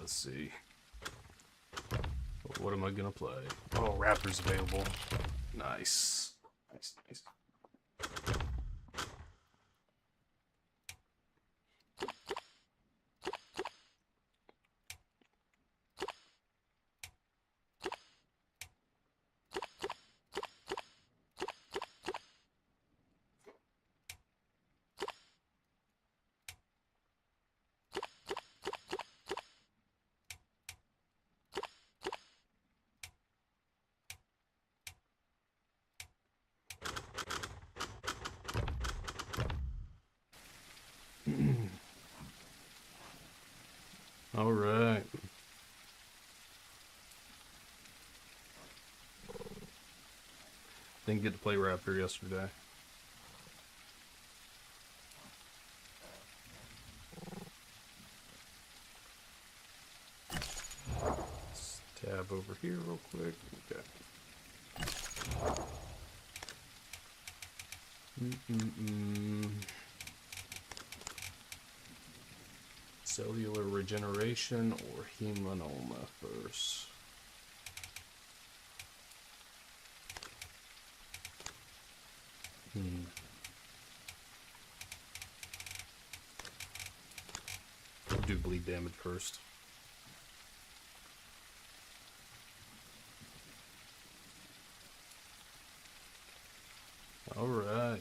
Let's see. What am I gonna play? Oh, Raptors available. Nice. Nice, nice. All right. Didn't get to play Raptor yesterday. Let's tab over here real quick. Okay. Cellular regeneration or hemanoma first? Do bleed damage first. All right.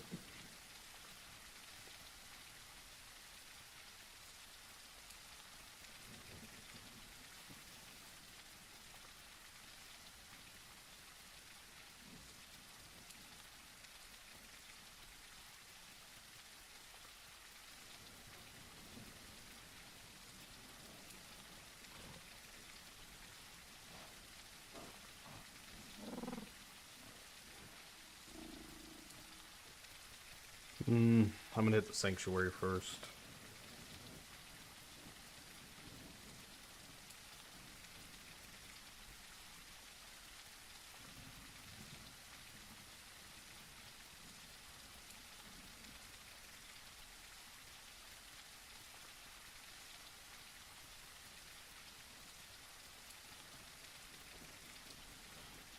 I'm gonna hit the sanctuary first.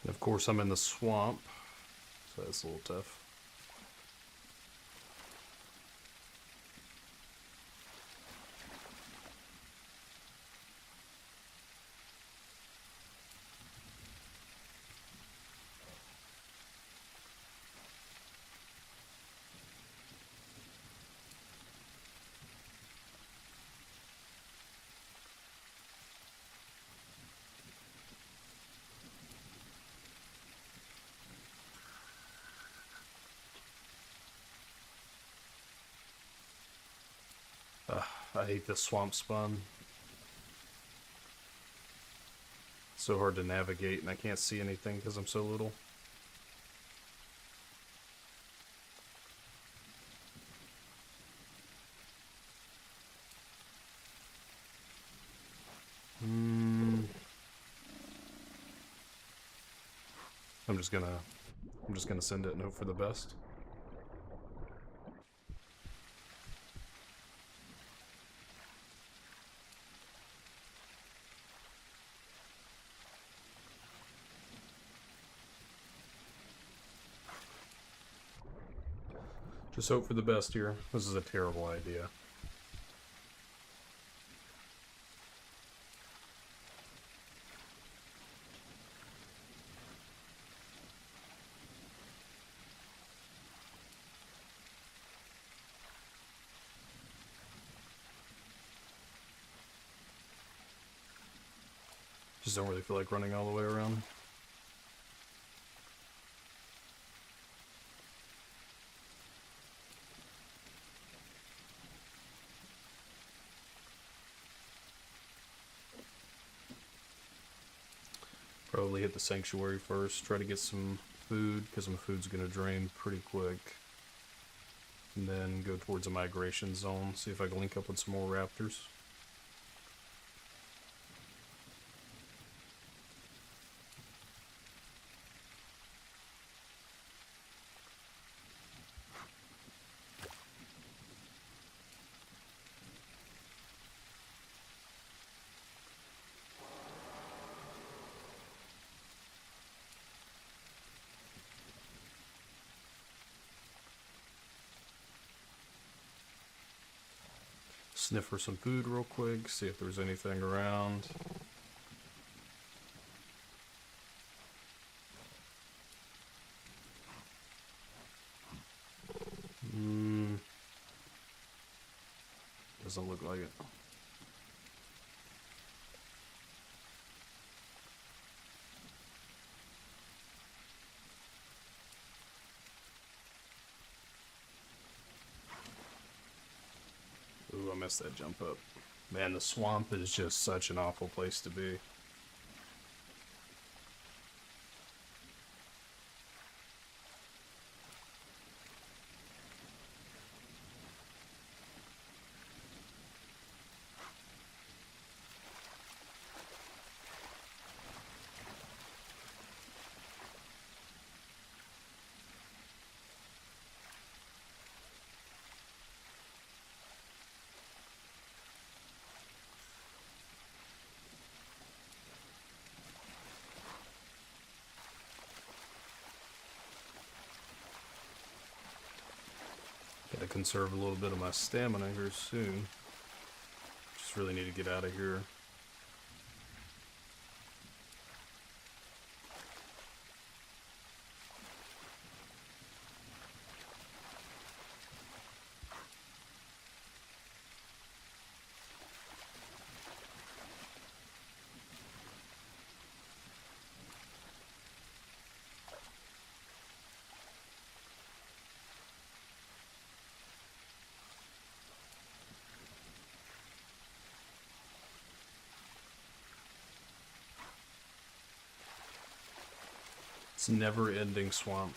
And of course, I'm in the swamp, so that's a little tough. I hate this swamp spawn. It's so hard to navigate, and I can't see anything because I'm so little. I'm just gonna send it and hope for the best. Just hope for the best here. This is a terrible idea. Just don't really feel like running all the way around. Probably hit the sanctuary first, try to get some food, because my food's going to drain pretty quick. And then go towards a migration zone, see if I can link up with some more raptors. Sniff for some food real quick, see if there's anything around. Doesn't look like it. Ooh, I missed that jump up. Man, the swamp is just such an awful place to be. Gotta conserve a little bit of my stamina here soon. Just really need to get out of here. It's never-ending swamp.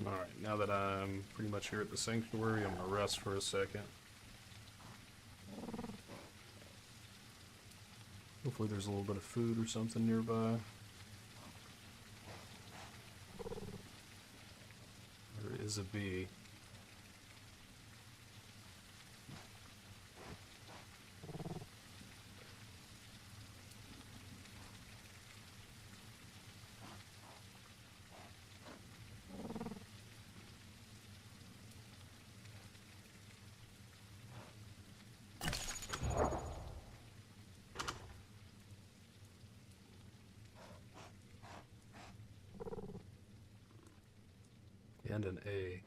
Alright, now that I'm pretty much here at the sanctuary, I'm gonna rest for a second. Hopefully there's a little bit of food or something nearby. There is a bee. And an A.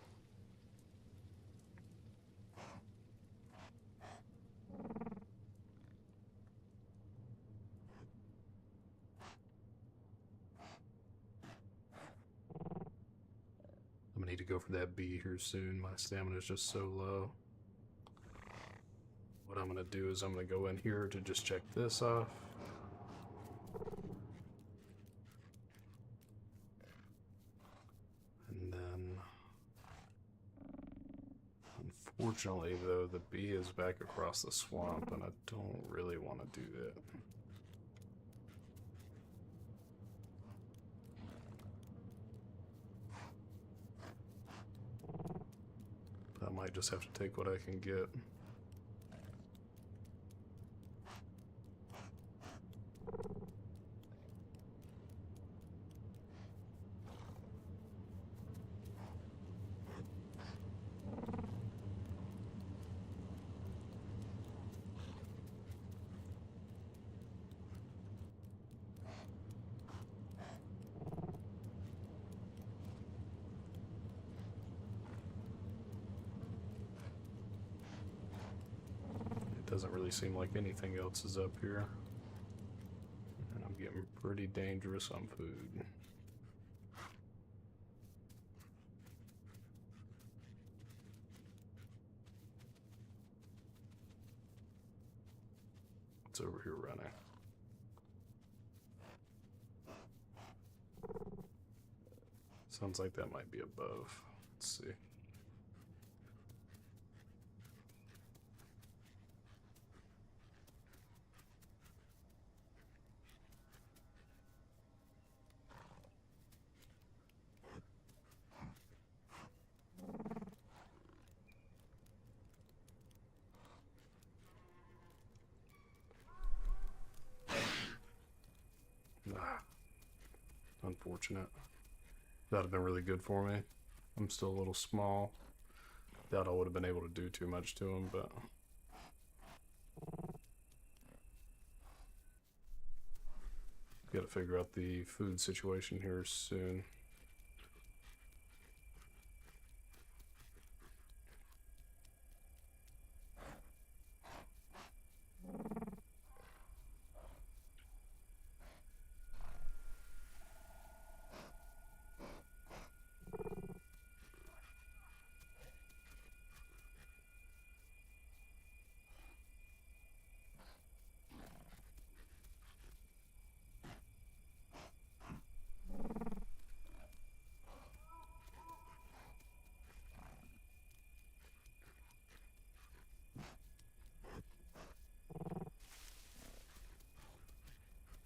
I'm gonna need to go for that B here soon. My stamina is just so low. What I'm gonna do is I'm gonna go in here to just check this off. And then, unfortunately though, the bee is back across the swamp and I don't really want to do that. I might just have to take what I can get. Doesn't really seem like anything else is up here. And I'm getting pretty dangerous on food. It's over here running. Sounds like that might be above. Let's see. Ah, unfortunate. That'd have been really good for me. I'm still a little small. Doubt I would have been able to do too much to him, but gotta figure out the food situation here soon.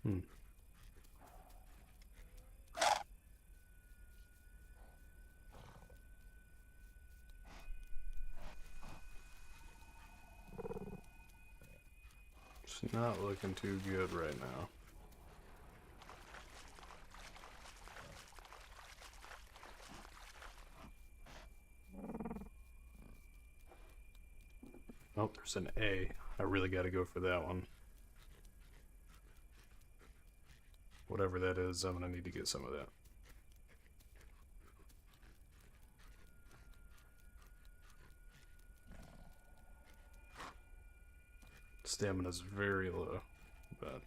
Hmm. It's not looking too good right now. Oh, there's an A. I really gotta go for that one. Whatever that is, I'm gonna need to get some of that. Stamina's very low, but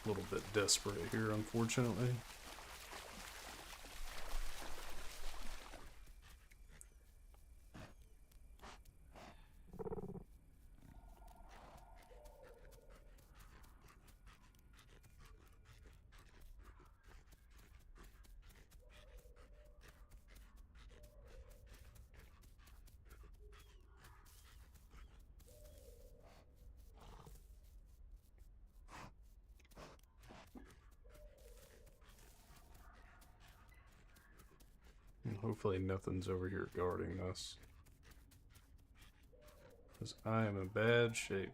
a little bit desperate here, unfortunately. And hopefully nothing's over here guarding us, because I am in bad shape.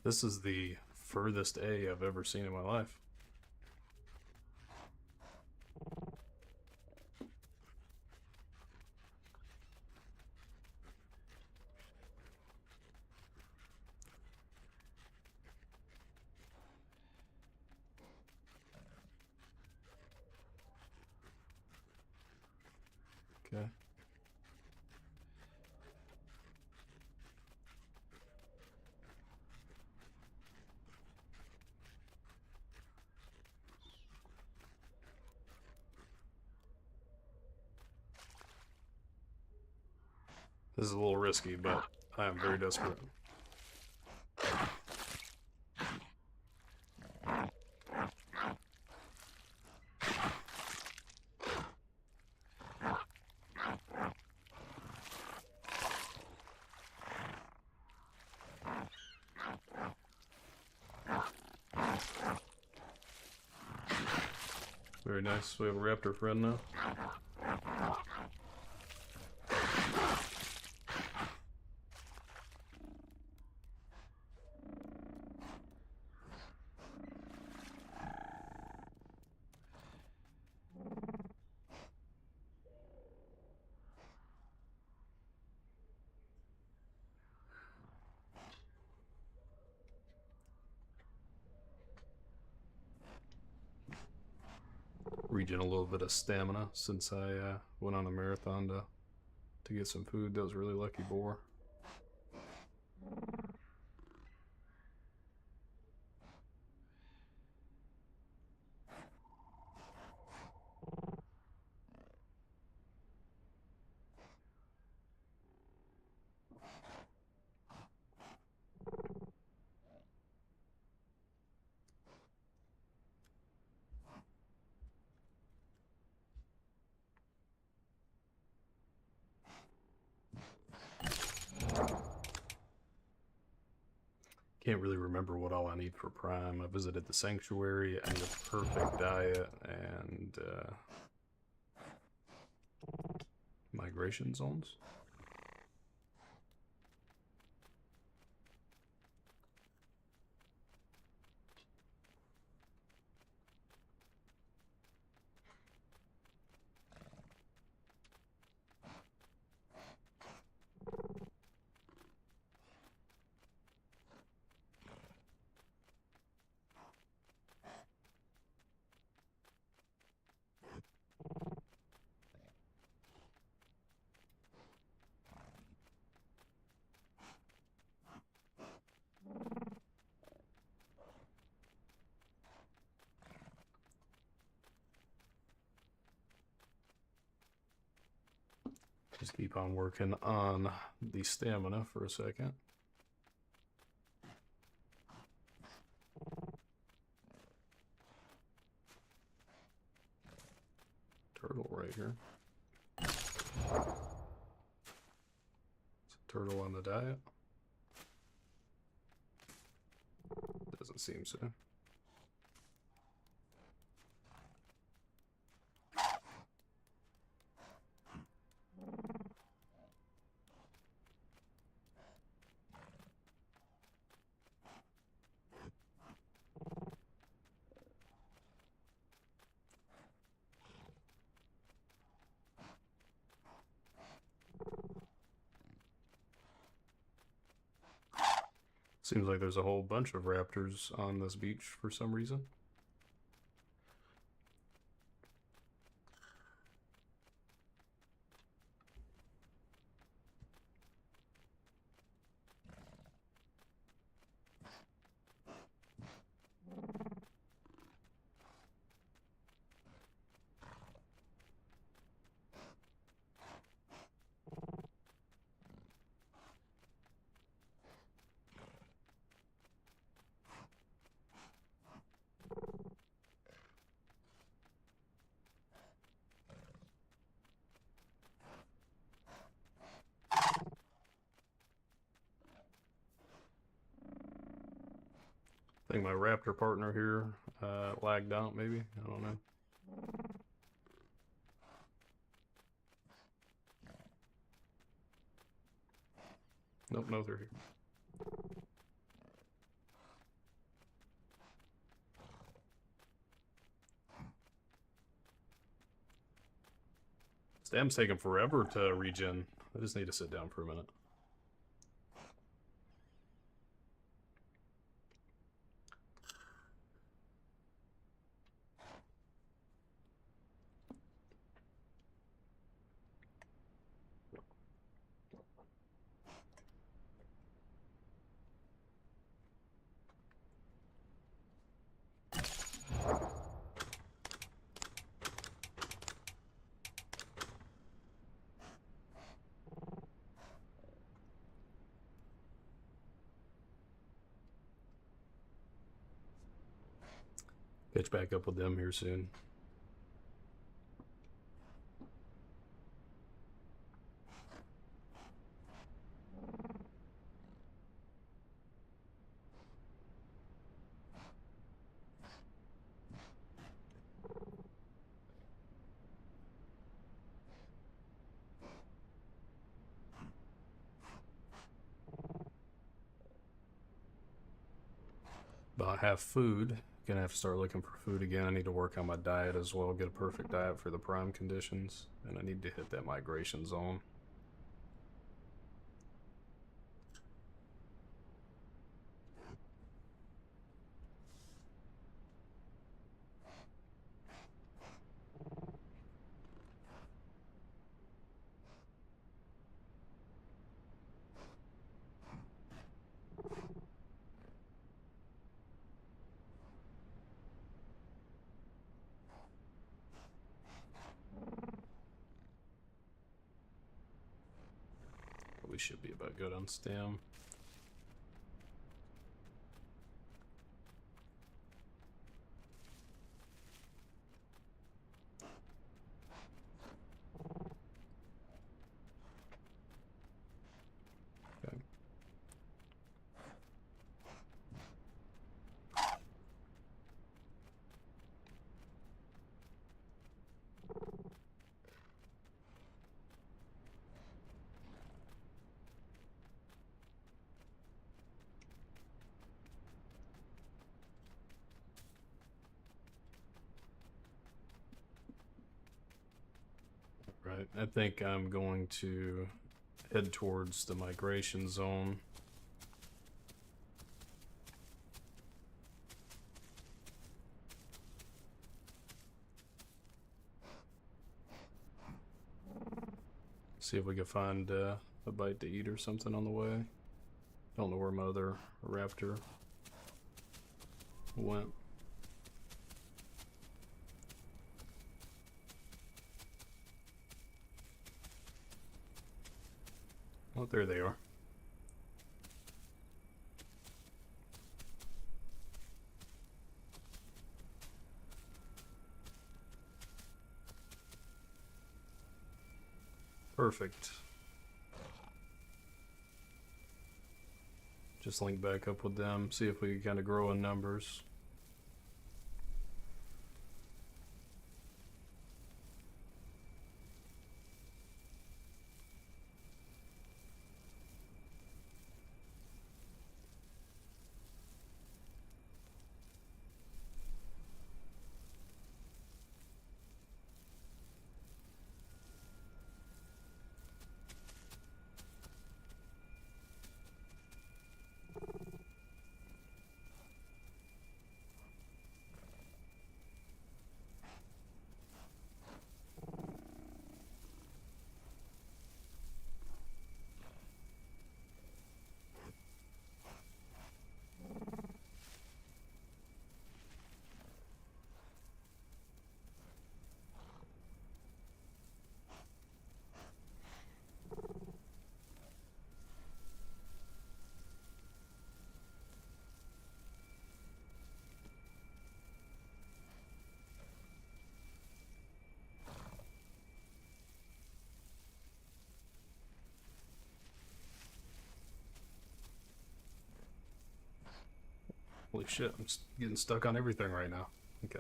This is the furthest A I've ever seen in my life. Okay. This is a little risky, but I am very desperate. Very nice. We have a raptor friend now. regen a little bit of stamina since I went on a marathon to get some food. That was really lucky boar. Can't really remember what all I need for Prime. I visited the sanctuary, I need a perfect diet, and migration zones. Just keep on working on the stamina for a second. Turtle right here. It's a turtle on the diet. Doesn't seem so. Seems like there's a whole bunch of raptors on this beach for some reason. I think my raptor partner here lagged out, maybe. I don't know. Nope, no, they're here. Stam's taking forever to regen. I just need to sit down for a minute. Catch back up with them here soon. About half food. Gonna have to start looking for food again. I need to work on my diet as well, get a perfect diet for the prime conditions, and I need to hit that migration zone. we should be about good on stam. Okay. Right, I think I'm going to head towards the migration zone. See if we can find a bite to eat or something on the way. Don't know where my other raptor went. Oh, there they are. Perfect. Just link back up with them, see if we can kind of grow in numbers. Holy shit, I'm getting stuck on everything right now. Okay.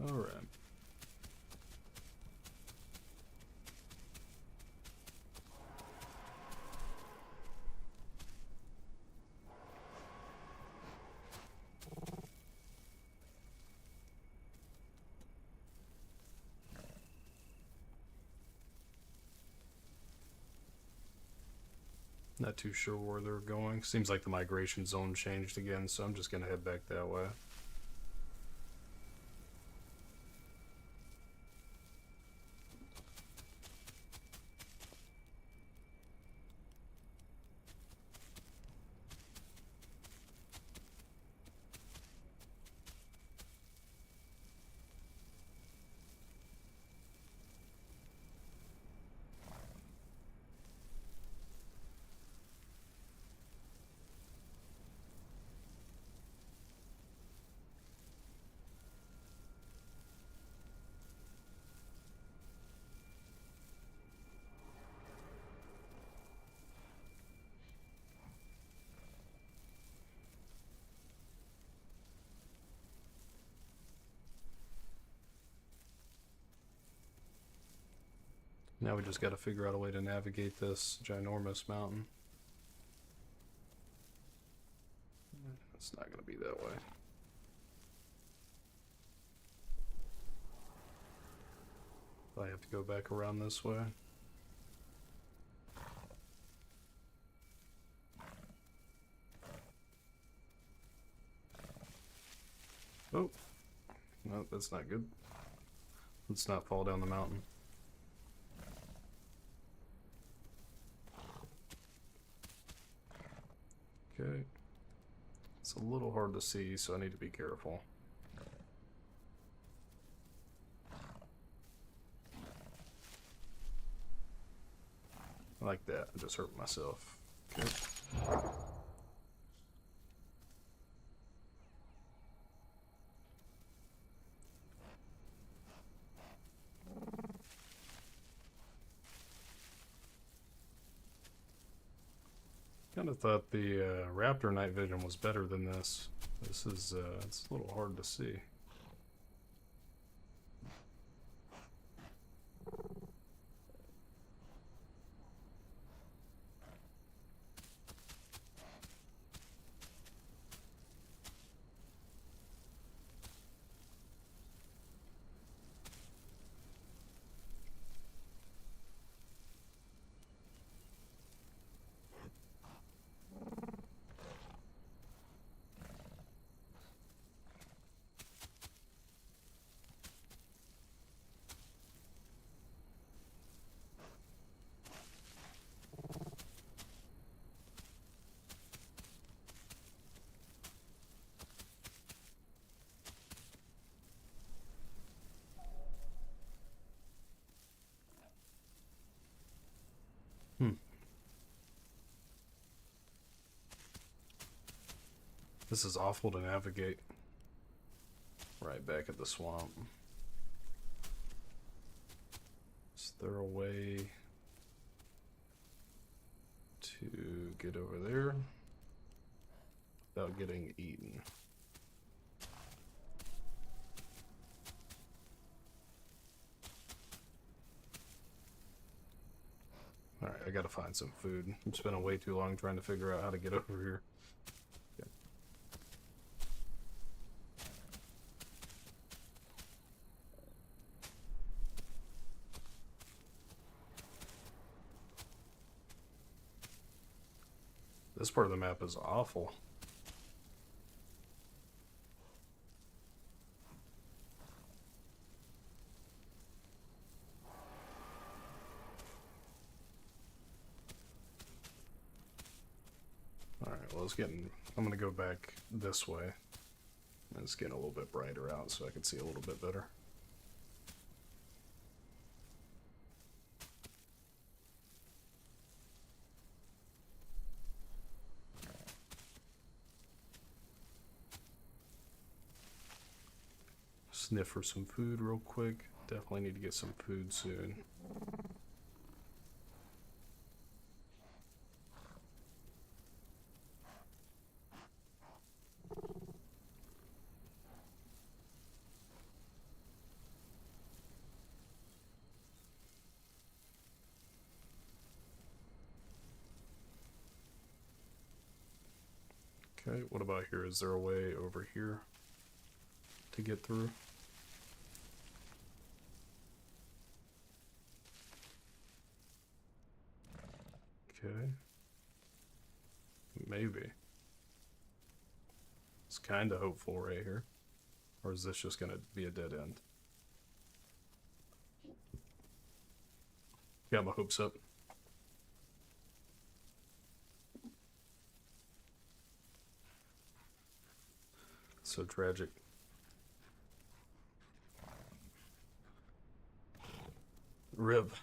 Alright. Not too sure where they're going. Seems like the migration zone changed again, so I'm just gonna head back that way. Now we just gotta figure out a way to navigate this ginormous mountain. It's not gonna be that way. I have to go back around this way. Oh, no, that's not good. Let's not fall down the mountain. Okay. It's a little hard to see, so I need to be careful. Like that. I just hurt myself. Okay. Kind of thought the Raptor night vision was better than this. This is it's a little hard to see. Hmm. This is awful to navigate. Right back at the swamp. Is there a way to get over there without getting eaten? Alright, I gotta find some food. I'm spending way too long trying to figure out how to get over here. Okay. This part of the map is awful. Alright, well, I'm gonna go back this way. It's getting a little bit brighter out so I can see a little bit better. Sniff for some food real quick. Definitely need to get some food soon. Okay, what about here? Is there a way over here to get through? Okay. Maybe. It's kind of hopeful right here. Or is this just going to be a dead end? Got my hopes up. So tragic. Rip.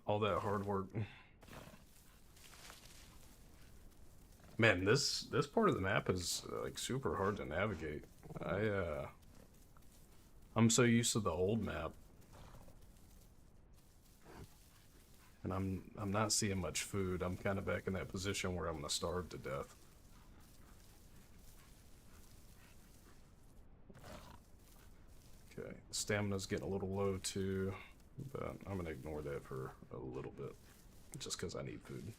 All that hard work. Man, this part of the map is like super hard to navigate. I'm so used to the old map. And I'm not seeing much food. I'm kind of back in that position where I'm going to starve to death. Okay, stamina's getting a little low too, but I'm going to ignore that for a little bit, just because I need food.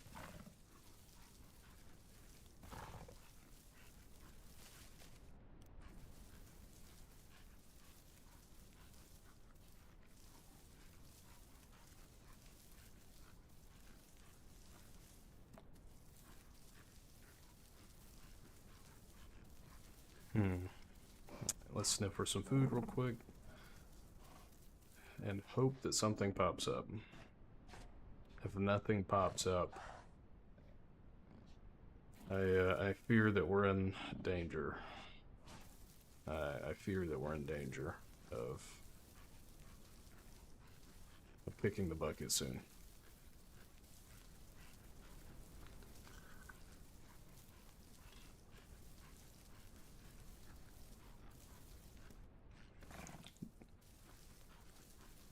Let's sniff for some food real quick. And hope that something pops up. If nothing pops up, I fear that we're in danger. I fear that we're in danger of picking the bucket soon.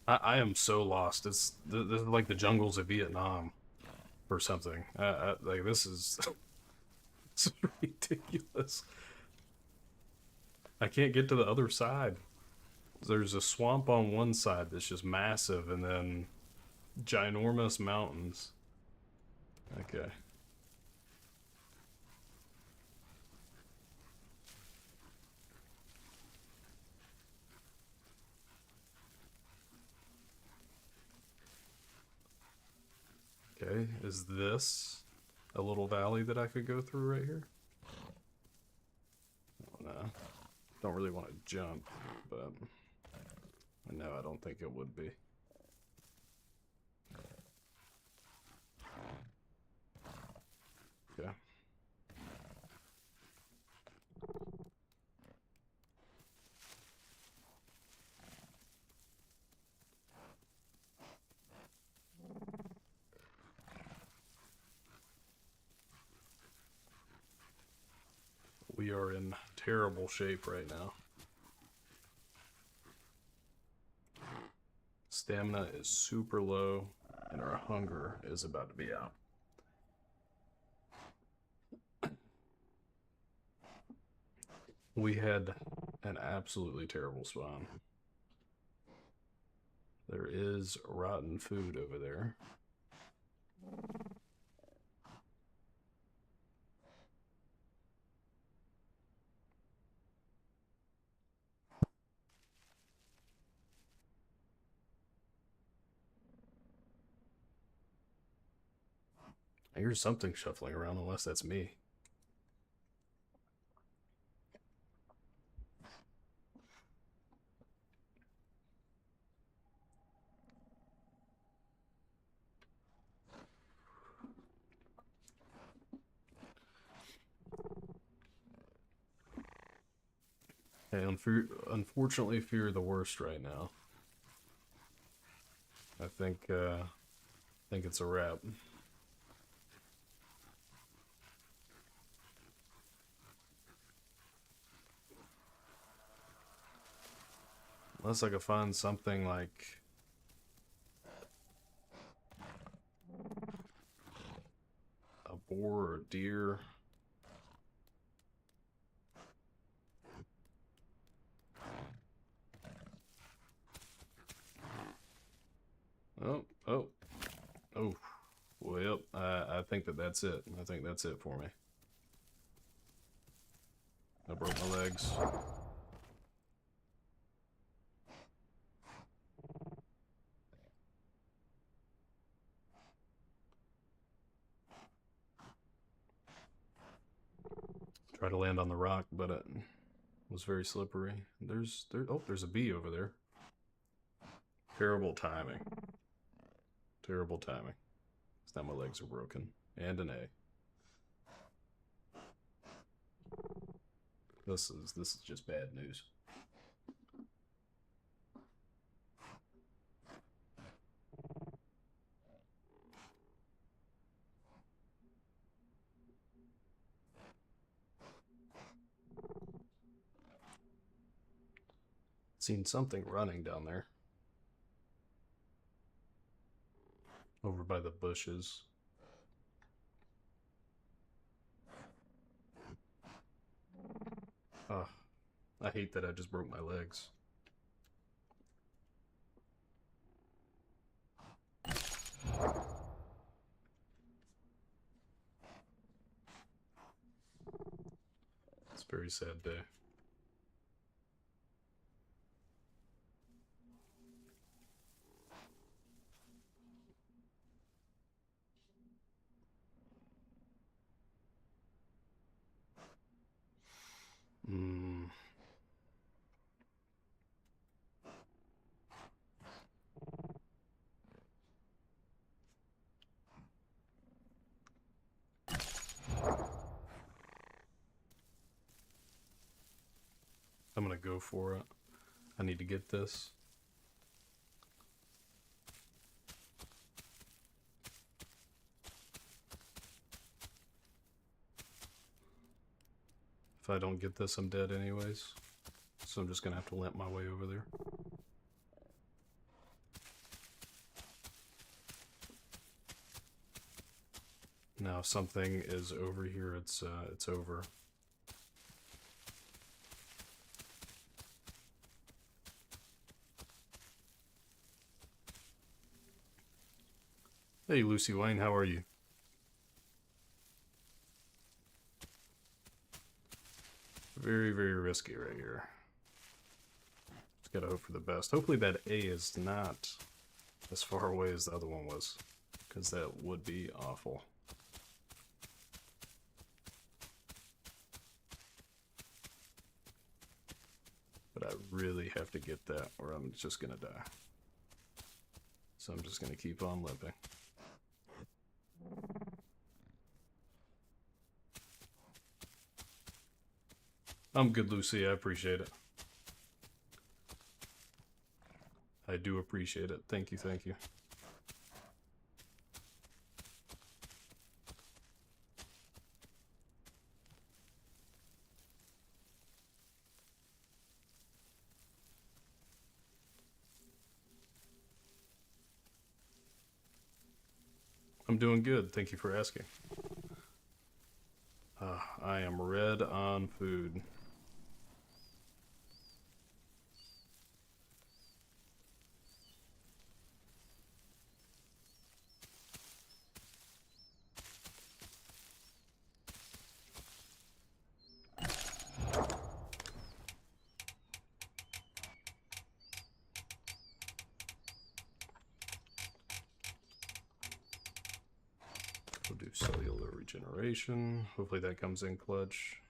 I am so lost. This is like the jungles of Vietnam or something. Like this is, this is ridiculous. I can't get to the other side. There's a swamp on one side that's just massive, and then ginormous mountains. Okay. Okay, is this a little valley that I could go through right here? No, don't really want to jump, but no, I don't think it would be. Okay. We are in terrible shape right now. Stamina is super low, and our hunger is about to be out. We had an absolutely terrible spawn. There is rotten food over there. I hear something shuffling around, unless that's me. I unfortunately fear the worst right now. I think it's a wrap. Unless I could find something like a boar or a deer. Oh, oh, oh. Well, I think that's it. I think that's it for me. I broke my legs. Try to land on the rock, but it was very slippery. There's a bee over there. Terrible timing. Terrible timing. Now my legs are broken. And an A. This is just bad news. Seen something running down there. Over by the bushes. Oh, I hate that I just broke my legs. It's a very sad day. Hmm. I'm gonna go for it. I need to get this. If I don't get this, I'm dead anyways. So I'm just gonna have to limp my way over there. Now, if something is over here, it's over. Hey, Lucy Wayne, how are you? Very, very risky right here. Just gotta hope for the best. Hopefully that A is not as far away as the other one was, because that would be awful. But I really have to get that or I'm just gonna die. So I'm just gonna keep on limping. I'm good, Lucy. I appreciate it. I do appreciate it. Thank you, thank you. I'm doing good. Thank you for asking. I am red on food. We'll do cellular regeneration. Hopefully that comes in clutch.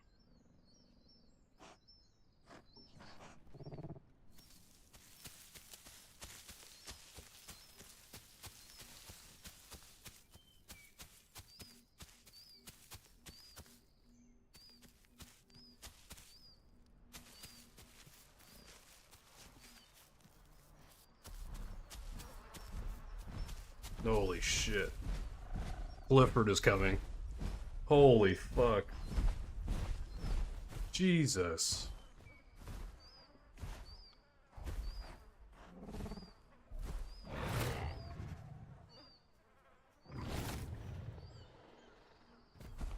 Holy shit. Clifford is coming. Holy fuck. Jesus.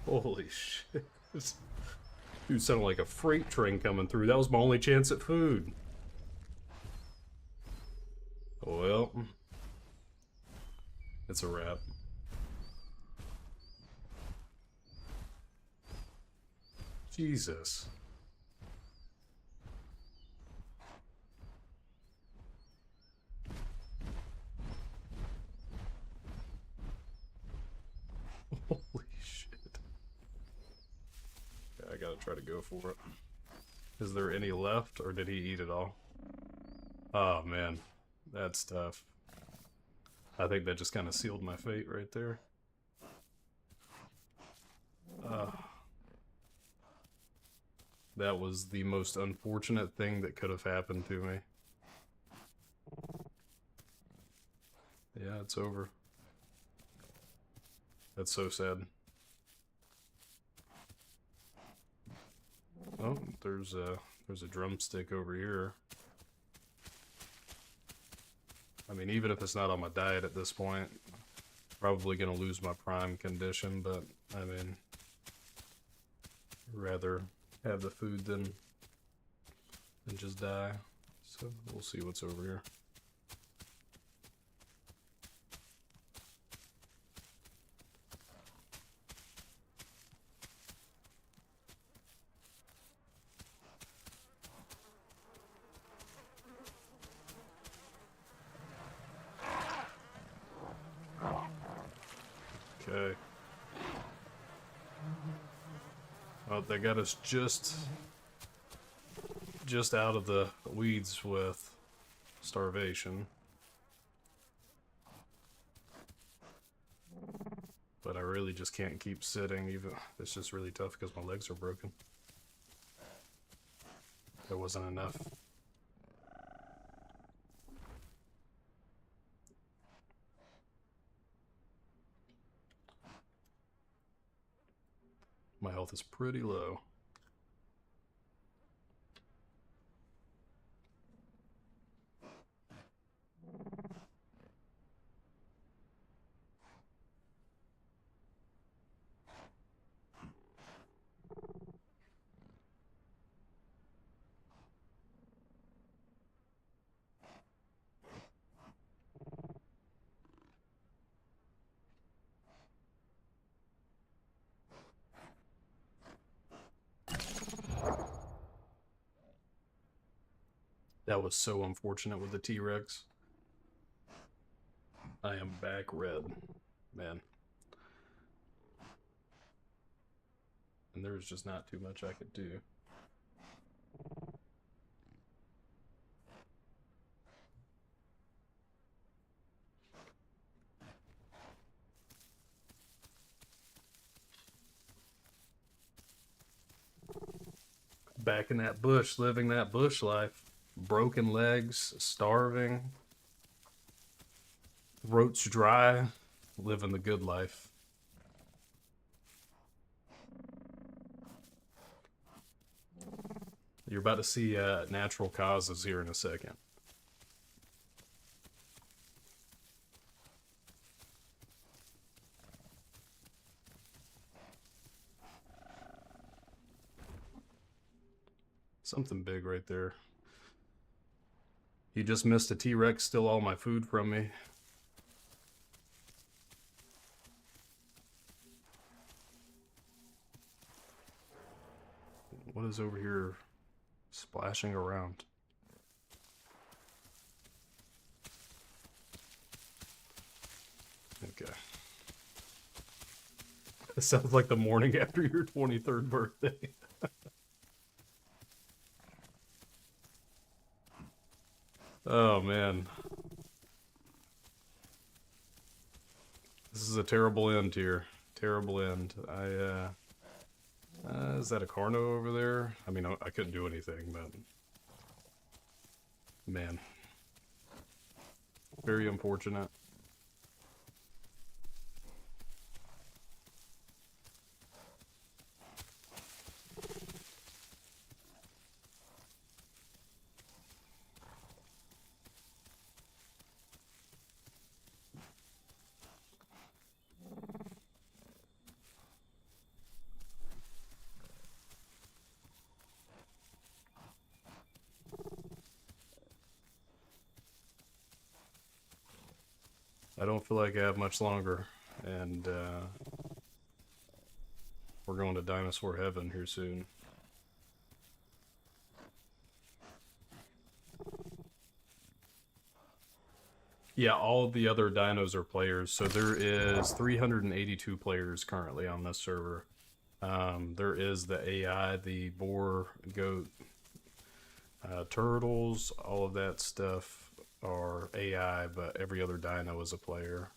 Holy shit. Dude sounded like a freight train coming through. That was my only chance at food. Well, it's a wrap. Jesus. Holy shit. Yeah, I gotta try to go for it. Is there any left, or did he eat it all? Oh, man. That's tough. I think that just kind of sealed my fate right there. That was the most unfortunate thing that could have happened to me. Yeah, it's over. That's so sad. Oh, there's a drumstick over here. I mean, even if it's not on my diet at this point, probably gonna lose my prime condition, but I mean, rather have the food than just die. So we'll see what's over here. Okay. Well, they got us just out of the weeds with starvation. But I really just can't keep sitting, even it's just really tough because my legs are broken. There wasn't enough. My health is pretty low. That was so unfortunate with the T-Rex. I am back red, man. And there's just not too much I could do. Back in that bush, living that bush life. Broken legs, starving, throats dry, living the good life. You're about to see natural causes here in a second. Something big right there. He just missed a T-Rex, stole all my food from me. What is over here splashing around? Okay. It sounds like the morning after your 23rd birthday. Oh, man. This is a terrible end here. Terrible end. Is that a Carno over there? I mean, I couldn't do anything, but... Man. Very unfortunate. I don't feel like I have much longer, and we're going to dinosaur heaven here soon. Yeah, all of the other dinos are players, so there is 382 players currently on this server. There is the AI, the boar, goat, turtles, all of that stuff are AI, but every other dino is a player.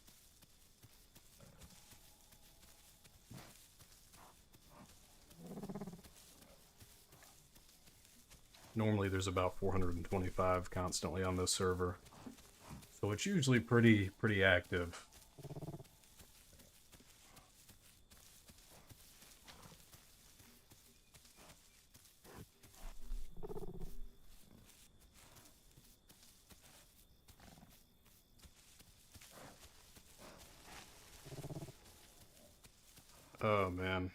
Normally there's about 425 constantly on this server. So it's usually pretty active. Oh man.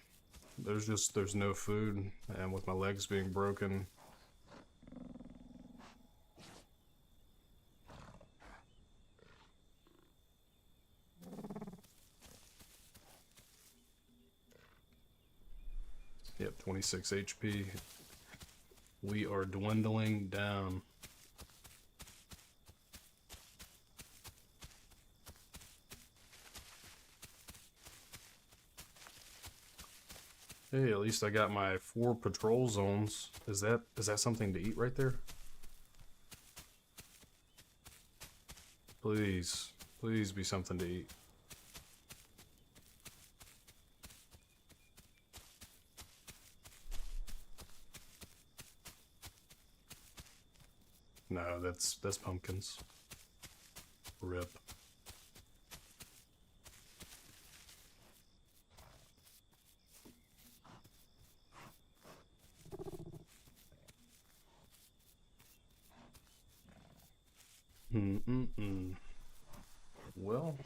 There's no food, and with my legs being broken. Yep, 26 HP. We are dwindling down. Hey, at least I got my 4 patrol zones. Is that something to eat right there? Please, please be something to eat. No, that's pumpkins. Rip. Mm-mm-mm. Well,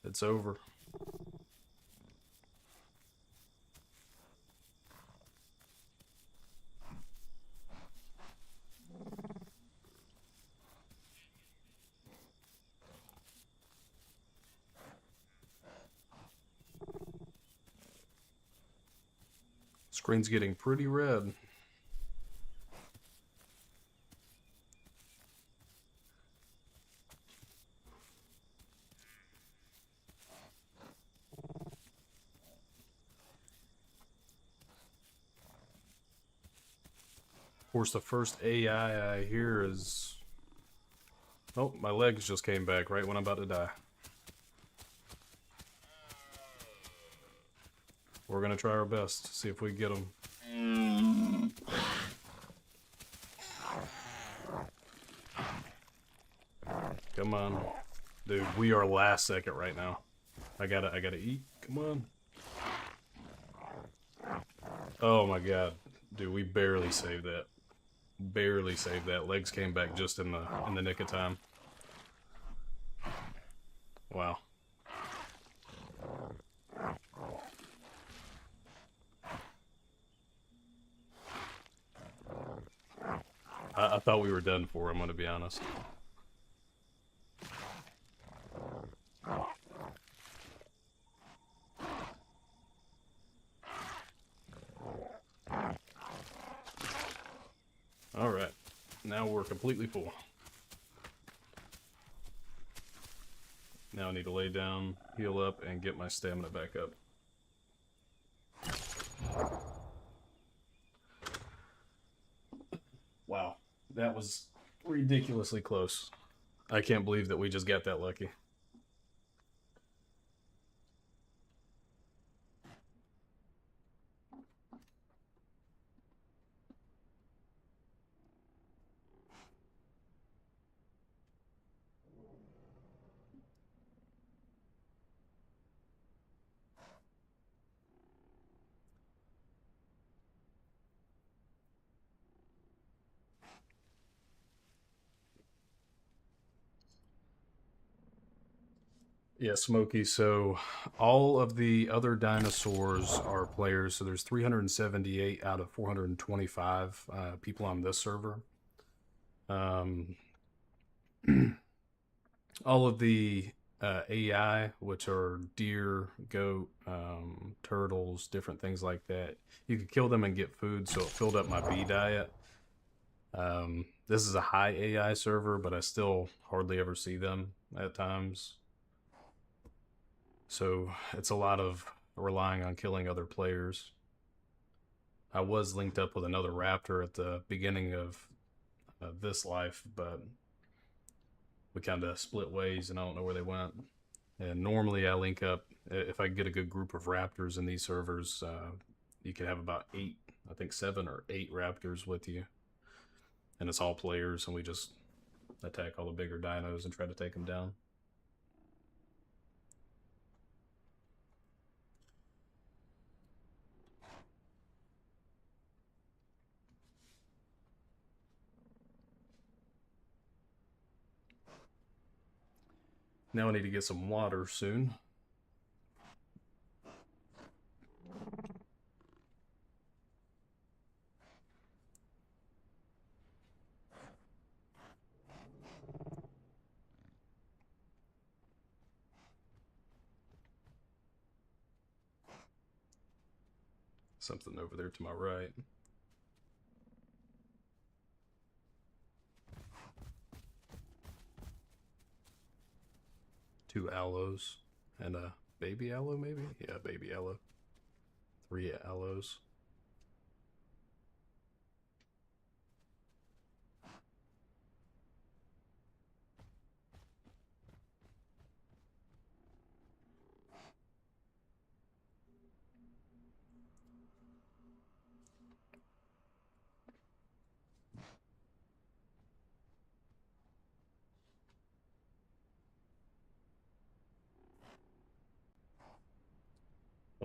it's over. Screen's getting pretty red. Of course, the first AI I hear is... Oh, my legs just came back right when I'm about to die. We're gonna try our best to see if we can get them. Come on. Dude, we are last second right now. I gotta eat. Come on. Oh my god. Dude, we barely saved that. Barely saved that. Legs came back just in the nick of time. Wow. I thought we were done for, I'm gonna be honest. Alright. Now we're completely full. Now I need to lay down, heal up, and get my stamina back up. Wow. That was ridiculously close. I can't believe that we just got that lucky. Yeah, Smokey. So all of the other dinosaurs are players. So there's 378 out of 425 people on this server. Um, all of the AI, which are deer, goat, turtles, different things like that, you could kill them and get food. So it filled up my bee diet. This is a high AI server, but I still hardly ever see them at times. So it's a lot of relying on killing other players. I was linked up with another raptor at the beginning of this life, but we kind of split ways and I don't know where they went. And normally I link up, if I get a good group of raptors in these servers, you can have about 8, I think 7 or 8 raptors with you. And it's all players, and we just attack all the bigger dinos and try to take them down. Now I need to get some water soon. Something over there to my right. Two aloes and a baby aloe, maybe? Yeah, baby aloe. 3 aloes.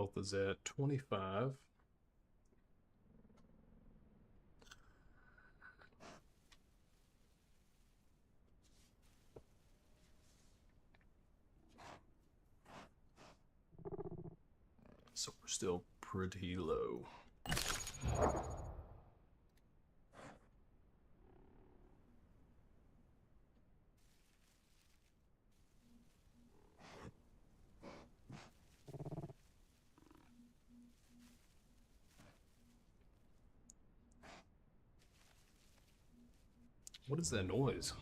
Health is at 25. So we're still pretty low. What is that noise?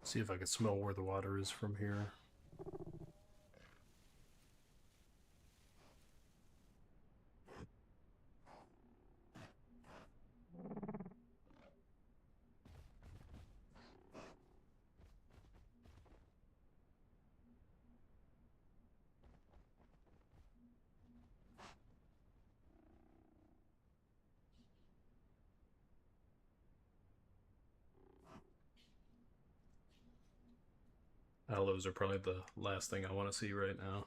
See if I can smell where the water is from here. Aloes are probably the last thing I want to see right now.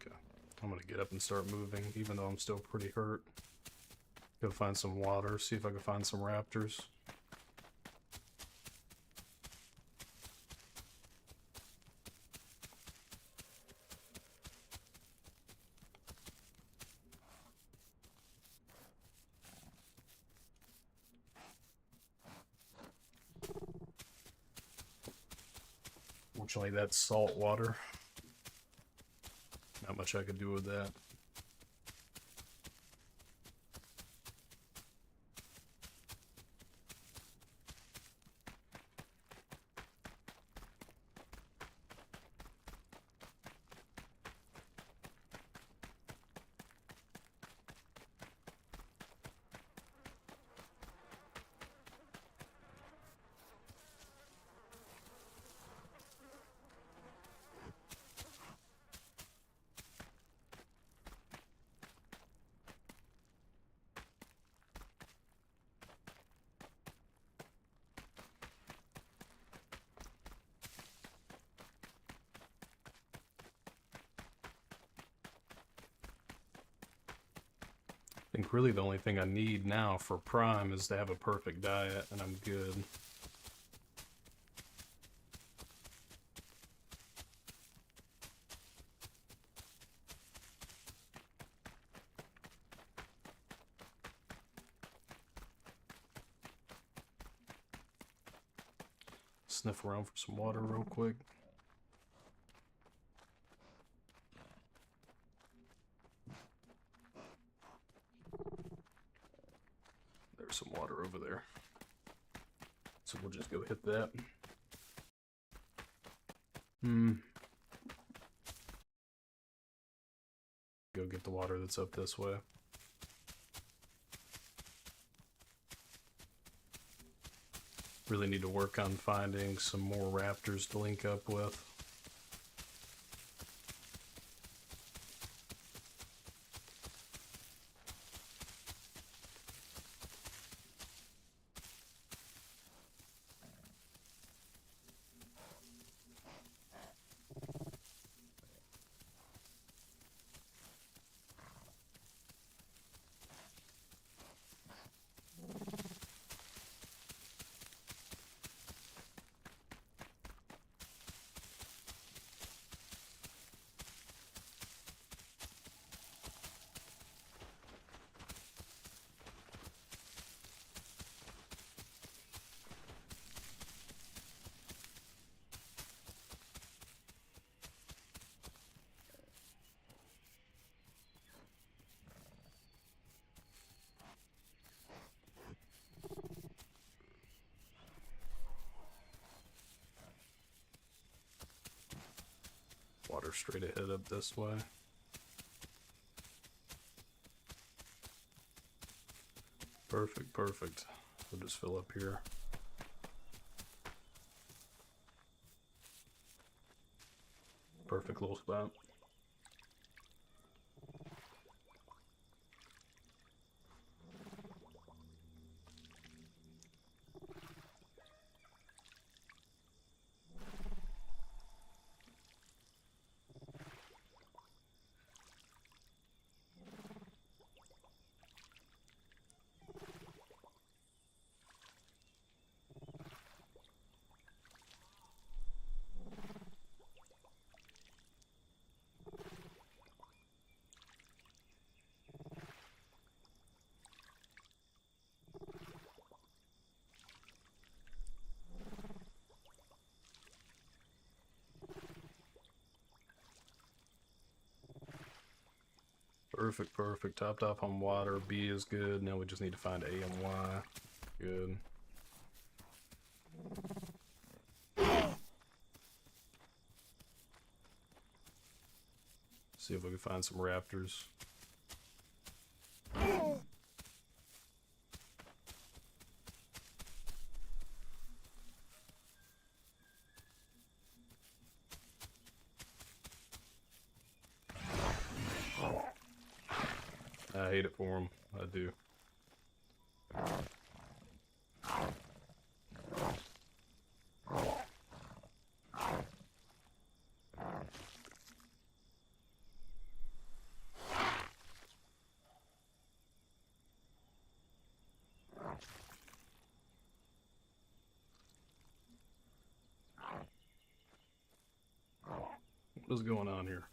Okay, I'm gonna get up and start moving, even though I'm still pretty hurt. Go find some water, see if I can find some raptors. Fortunately, that's salt water. Not much I could do with that. I think really the only thing I need now for Prime is to have a perfect diet, and I'm good. Sniff around for some water real quick. There's some water over there. So we'll just go hit that. Go get the water that's up this way. Really need to work on finding some more raptors to link up with. Water straight ahead up this way. Perfect, perfect. We'll just fill up here. Perfect little spot. Perfect, perfect. Topped off on water. B is good. Now we just need to find A and Y. Good. See if we can find some raptors. I hate it for them. I do. What is going on here?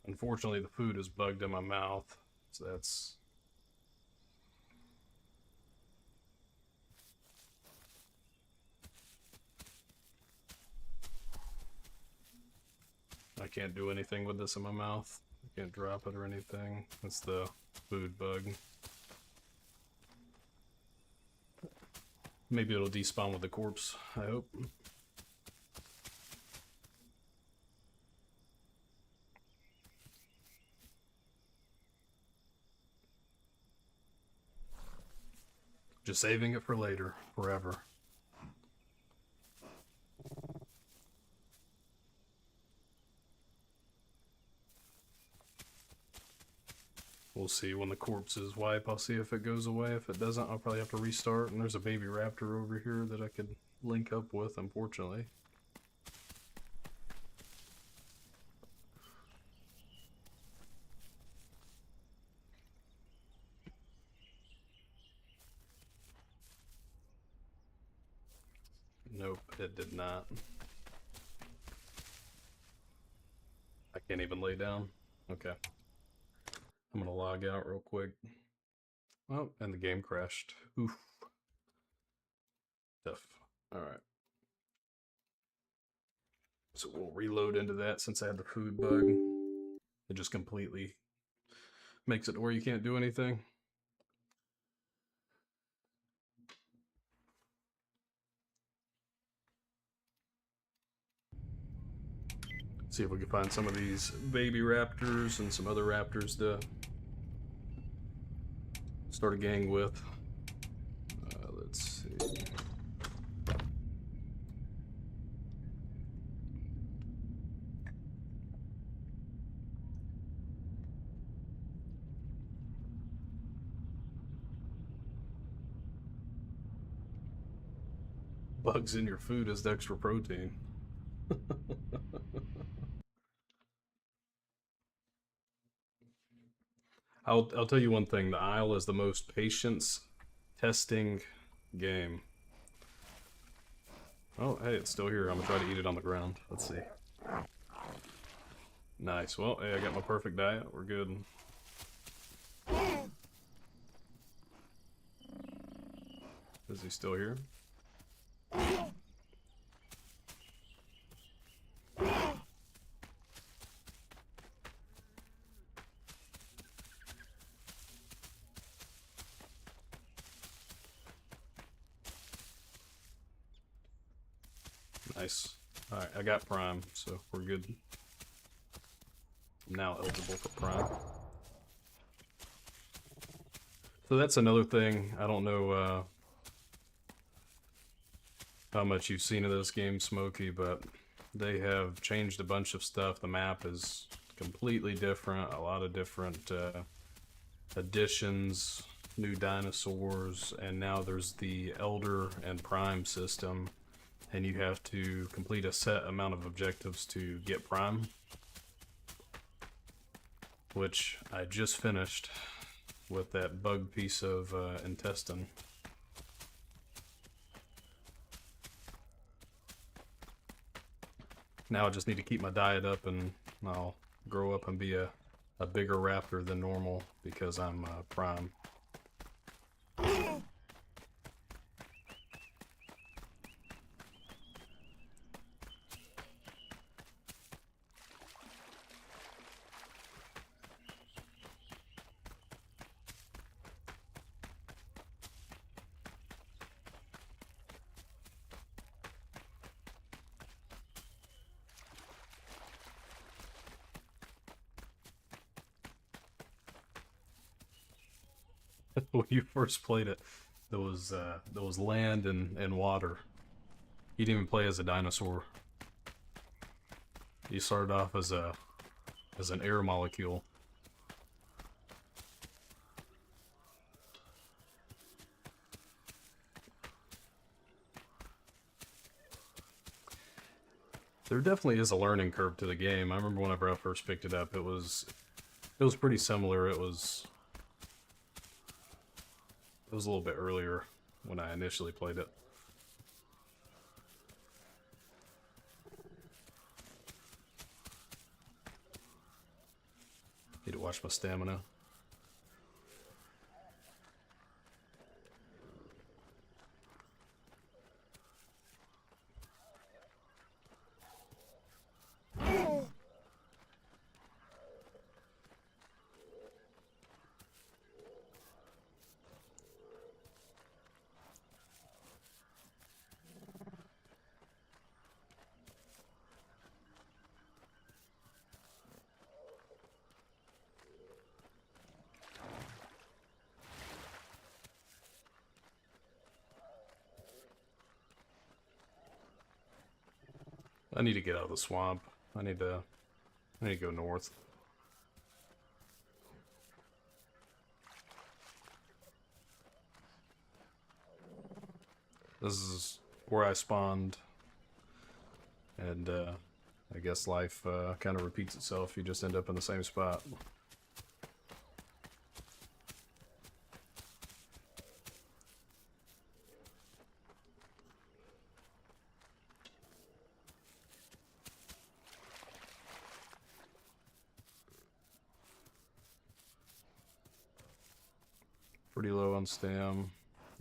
Unfortunately, the food is bugged in my mouth, so that's... I can't do anything with this in my mouth. I can't drop it or anything. It's the food bug. Maybe it'll despawn with the corpse, I hope. Just saving it for later, forever. We'll see when the corpses wipe. I'll see if it goes away. If it doesn't, I'll probably have to restart. And there's a baby raptor over here that I could link up with, unfortunately. Nope, it did not. I can't even lay down. Okay. I'm gonna log out real quick. Oh, and the game crashed. Oof. Tough. Alright. So we'll reload into that since I had the food bug. It just completely makes it to where you can't do anything. See if we can find some of these baby raptors and some other raptors to start a gang with. Let's see. Bugs in your food is the extra protein. I'll tell you one thing, the Isle is the most patience testing game. Oh, hey, it's still here. I'm gonna try to eat it on the ground. Let's see. Nice. Well, hey, I got my perfect diet. We're good. Is he still here? Nice. Alright, I got Prime, so we're good. I'm now eligible for Prime. So that's another thing. I don't know how much you've seen of this game, Smokey, but they have changed a bunch of stuff. The map is completely different. A lot of different additions, new dinosaurs, and now there's the Elder and Prime system, and you have to complete a set amount of objectives to get Prime, which I just finished with that bug piece of intestine. Now I just need to keep my diet up and I'll grow up and be a bigger raptor than normal because I'm Prime. When you first played it, there was land and water. You didn't even play as a dinosaur. You started off as an air molecule. There definitely is a learning curve to the game. I remember whenever I first picked it up, it was pretty similar. It was a little bit earlier when I initially played it. Need to watch my stamina. I need to get out of the swamp. I need to go north. This is where I spawned, and I guess life kind of repeats itself. You just end up in the same spot. Pretty low on stam.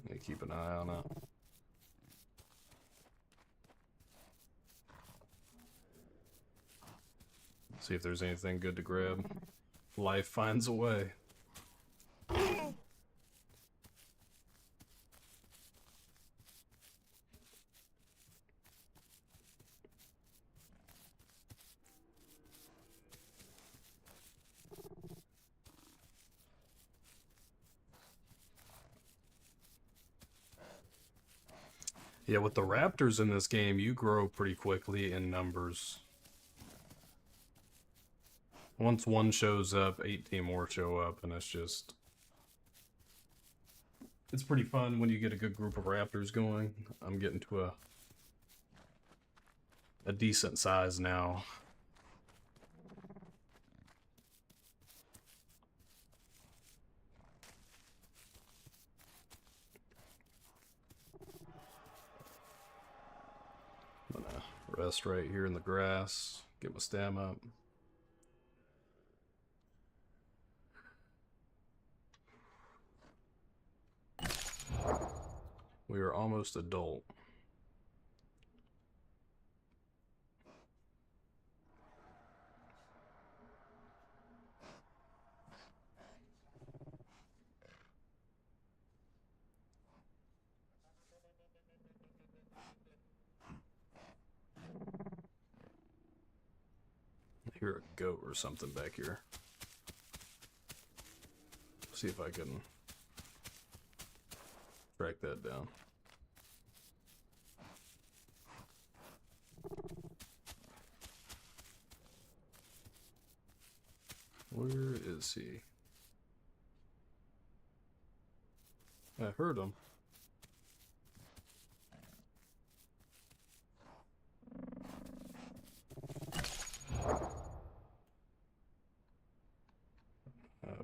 Need to keep an eye on it. See if there's anything good to grab. Life finds a way. Yeah, with the raptors in this game, you grow pretty quickly in numbers. Once one shows up, 18 more show up, and it's pretty fun when you get a good group of raptors going. I'm getting to a decent size now. I'm gonna rest right here in the grass, get my stam up. We are almost adult. I hear a goat or something back here. See if I can track that down. Where is he? I heard him.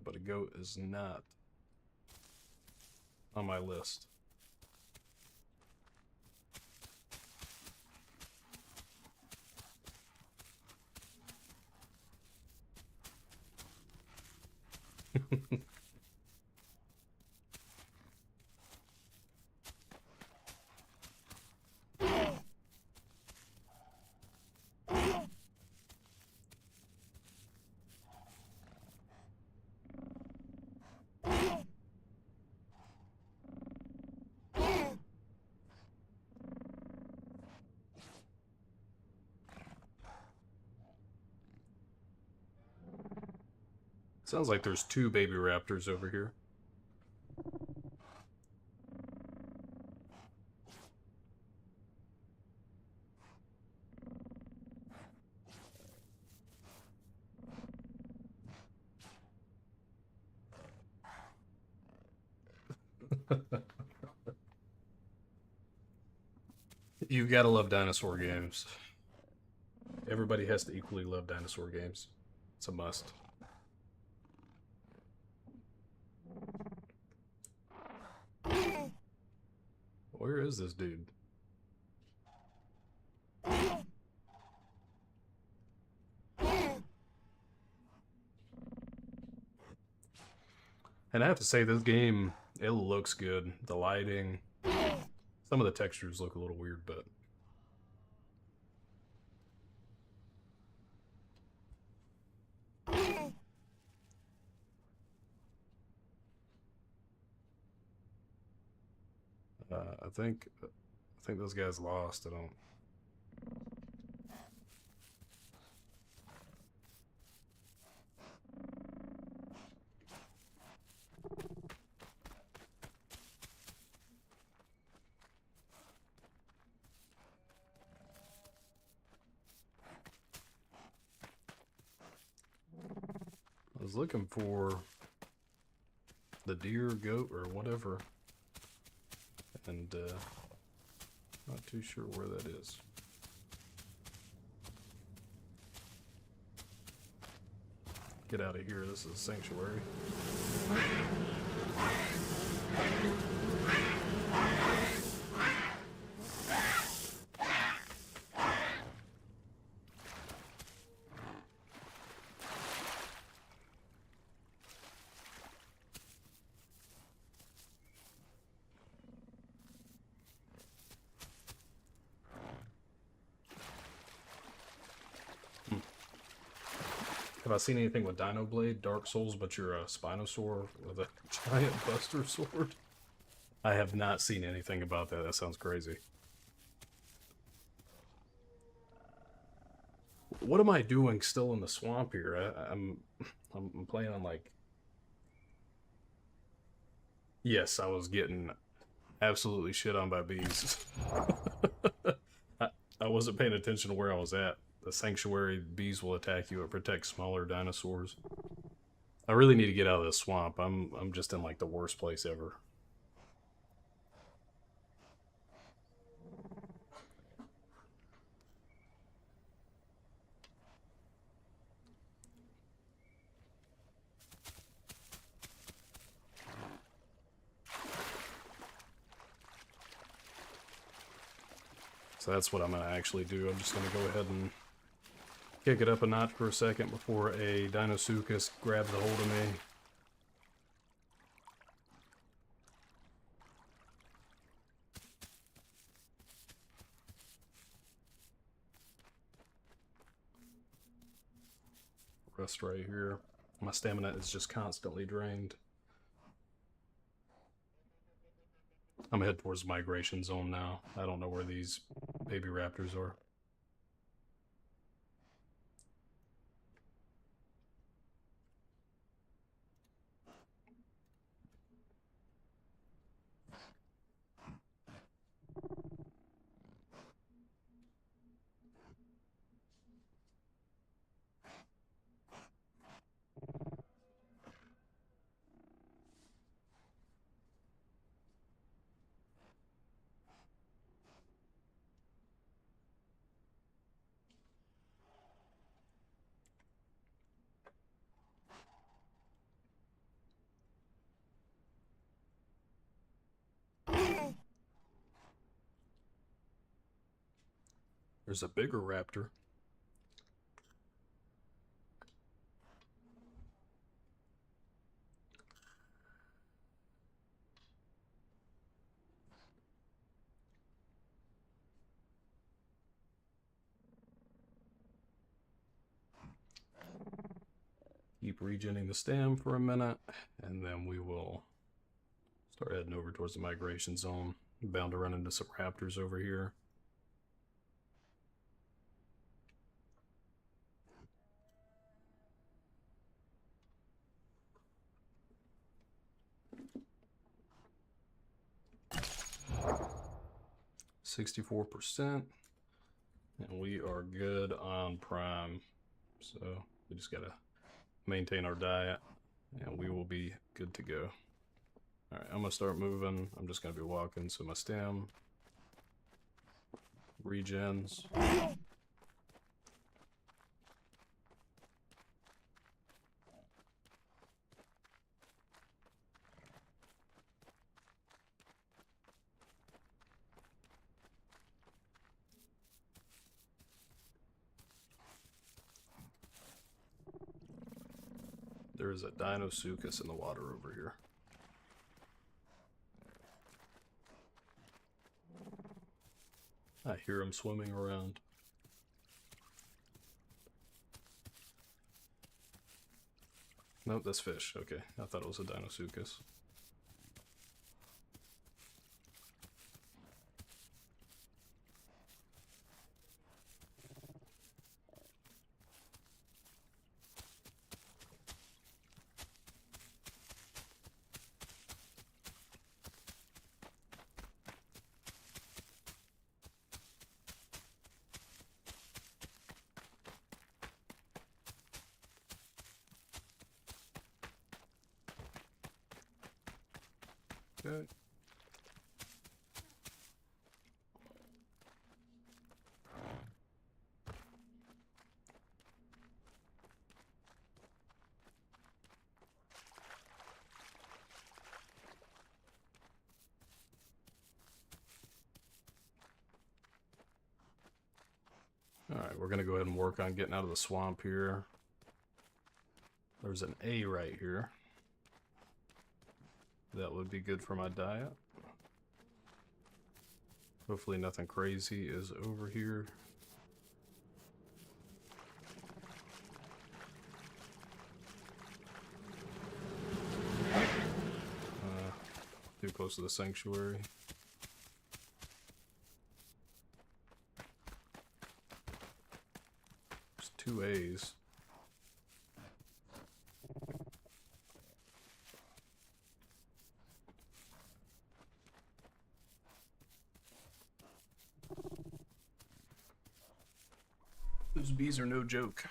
But a goat is not on my list. Sounds like there's two baby raptors over here. You gotta love dinosaur games. Everybody has to equally love dinosaur games. It's a must. Where is this dude? And I have to say, this game, it looks good. The lighting, some of the textures look a little weird, but I think those guys lost. I don't. I was looking for the deer, goat, or whatever, and not too sure where that is. Get out of here. This is a sanctuary. Have I seen anything with Dino Blade, Dark Souls, but you're a Spinosaur with a giant Buster Sword? I have not seen anything about that. That sounds crazy. What am I doing still in the swamp here? I'm playing on like. Yes, I was getting absolutely shit on by bees. I, I wasn't paying attention to where I was at. The sanctuary, bees will attack you. It protects smaller dinosaurs. I really need to get out of this swamp. I'm just in like the worst place ever. So that's what I'm going to actually do. I'm just going to go ahead and kick it up a notch for a second before a Dinosuchus grabs a hold of me. Rest right here. My stamina is just constantly drained. I'm headed towards the migration zone now. I don't know where these baby raptors are. There's a bigger raptor. Keep regenning the stem for a minute, and then we will start heading over towards the migration zone. I'm bound to run into some raptors over here. %, and we are good on prime. So we just gotta maintain our diet, and we will be good to go. All right, I'm gonna start moving. I'm just gonna be walking, so my stem regens. There is a Dino in the water over here. I hear him swimming around. Nope, that's fish. Okay, I thought it was a Dino. Okay. Alright, we're gonna go ahead and work on getting out of the swamp here. There's an A right here. That would be good for my diet. Hopefully nothing crazy is over here. Too close to the sanctuary. There's 2 A's. Those bees are no joke.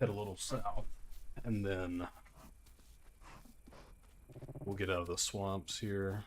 Head a little south, and then we'll get out of the swamps here.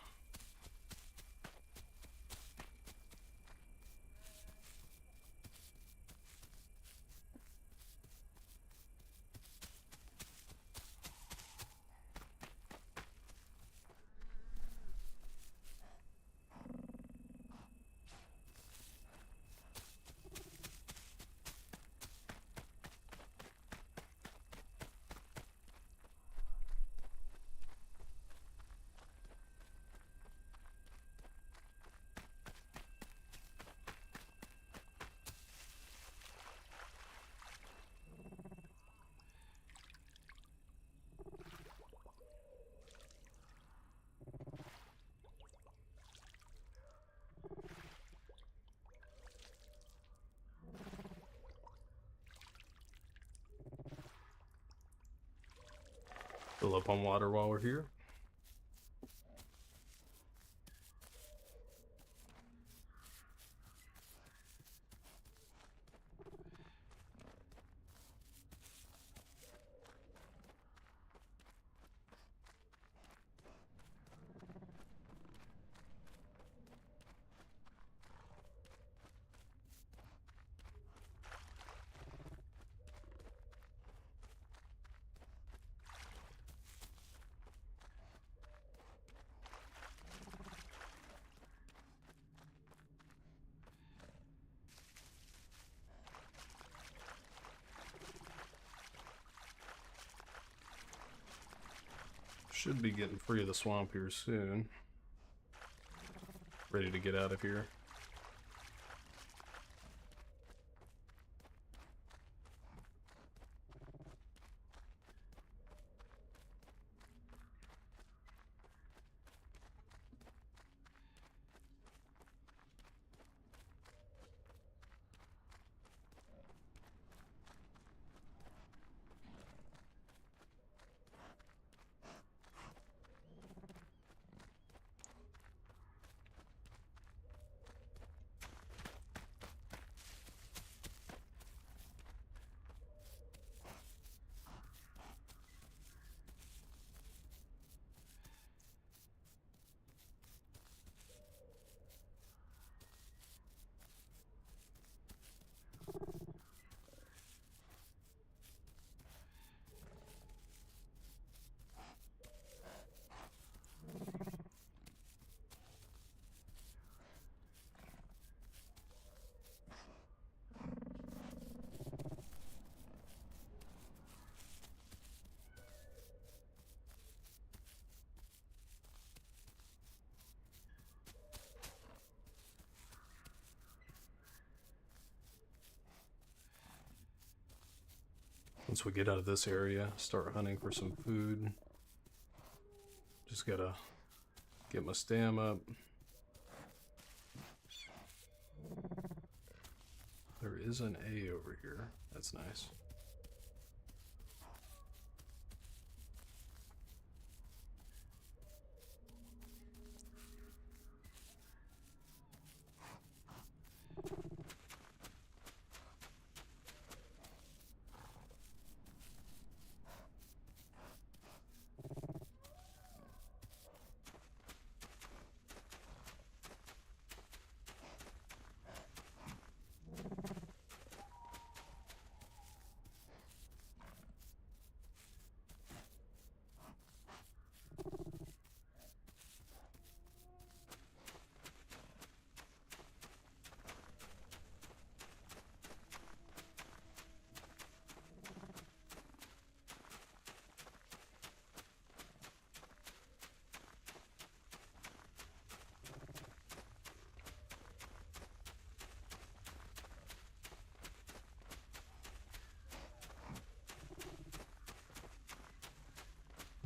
Fill up on water while we're here. Should be getting free of the swamp here soon. Ready to get out of here. Once we get out of this area, start hunting for some food. Just gotta get my stam up. There is an A over here. That's nice.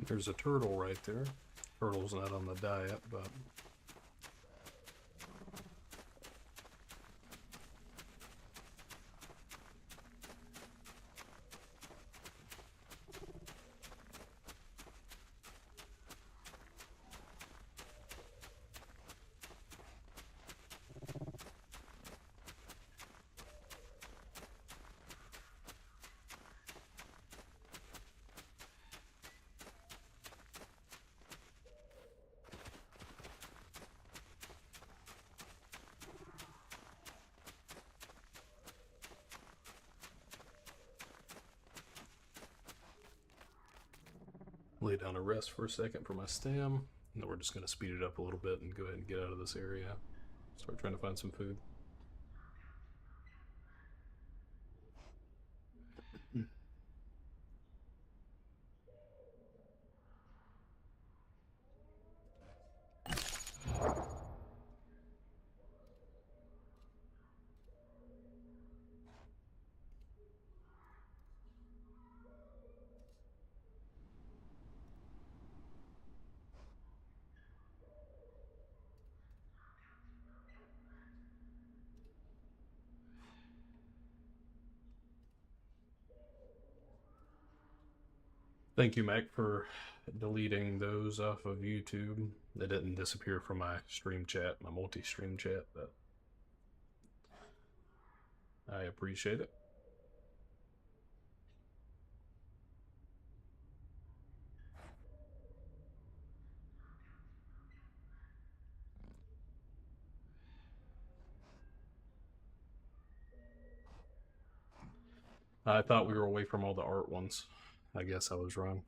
There's a turtle right there. Turtle's not on the diet, but lay down to rest for a second for my stam. And then we're just going to speed it up a little bit and go ahead and get out of this area. Start trying to find some food. Thank you, Mac, for deleting those off of YouTube. They didn't disappear from my stream chat, my multi-stream chat, but I appreciate it. I thought we were away from all the art ones. I guess I was wrong.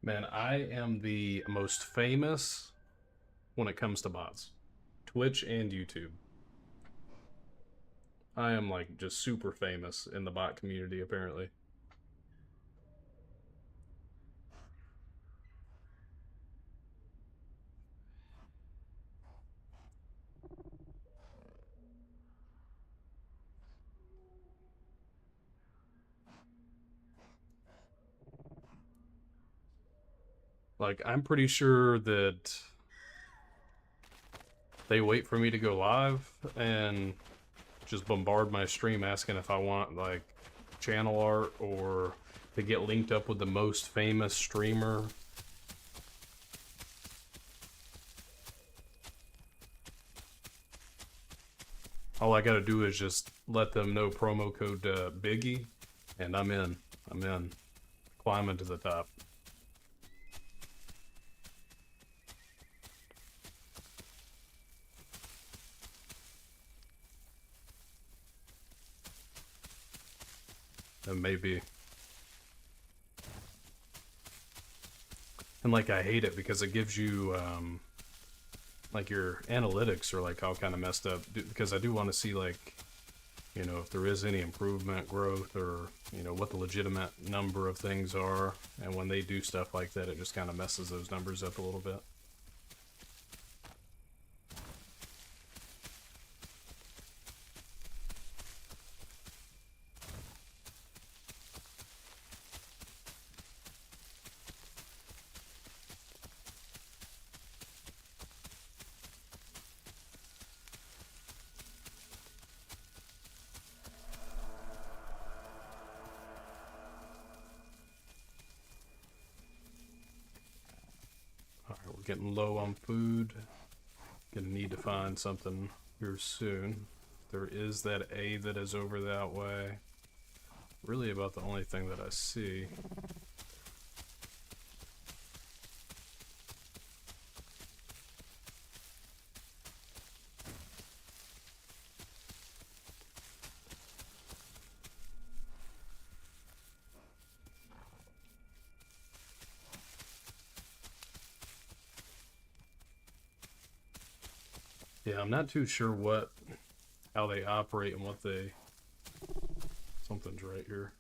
Man, I am the most famous when it comes to bots. Twitch and YouTube. I am like just super famous in the bot community, apparently. Like, I'm pretty sure that they wait for me to go live and just bombard my stream asking if I want, like, channel art or to get linked up with the most famous streamer. All I gotta do is just let them know promo code Biggie, and I'm in. I'm in. Climbing to the top. And maybe. And like, I hate it because it gives you, like, your analytics are like all kind of messed up, because I do want to see, like, you know, if there is any improvement, growth, or, you know, what the legitimate number of things are. And when they do stuff like that, it just kind of messes those numbers up a little bit. Alright, we're getting low on food. Gonna need to find something here soon. There is that A that is over that way. Really about the only thing that I see. Yeah, I'm not too sure how they operate and what they... Something's right here.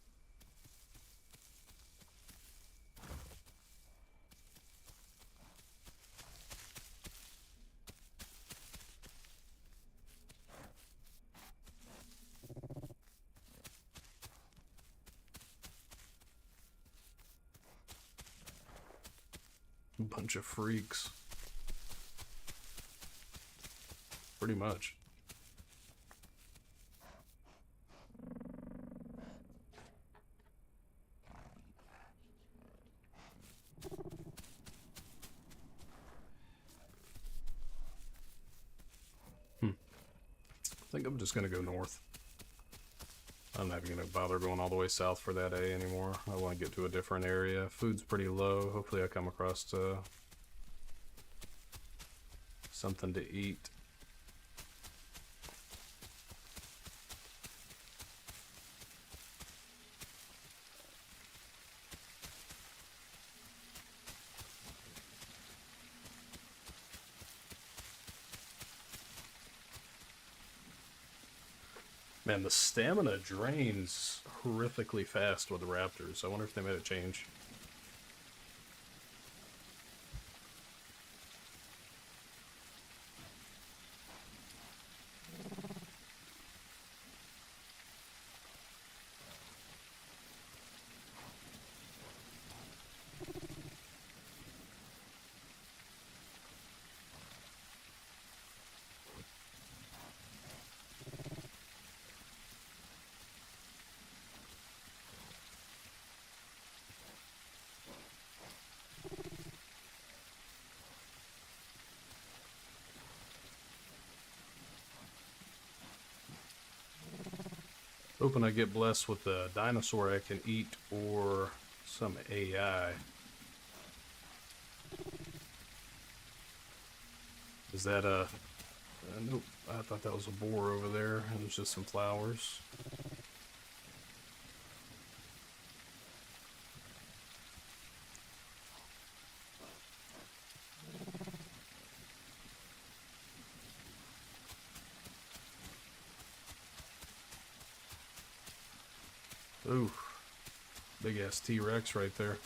A bunch of freaks. Pretty much. I think I'm just gonna go north. I'm not even gonna bother going all the way south for that A anymore. I want to get to a different area. Food's pretty low. Hopefully I come across something to eat. Man, the stamina drains horrifically fast with the raptors. I wonder if they made a change. Hoping I get blessed with a dinosaur I can eat or some AI. Is that a... nope, I thought that was a boar over there. It was just some flowers. Ooh, big ass T-Rex right there.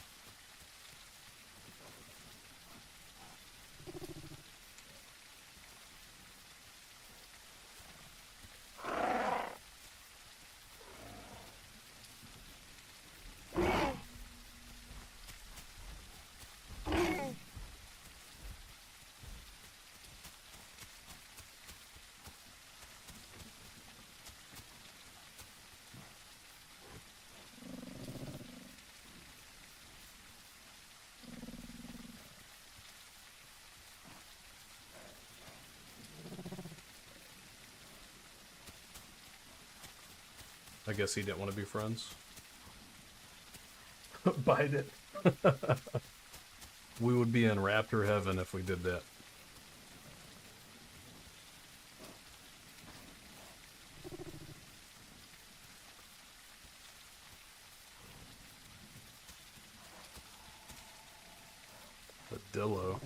I guess he didn't want to be friends. Bite it. We would be in raptor heaven if we did that. A dillo.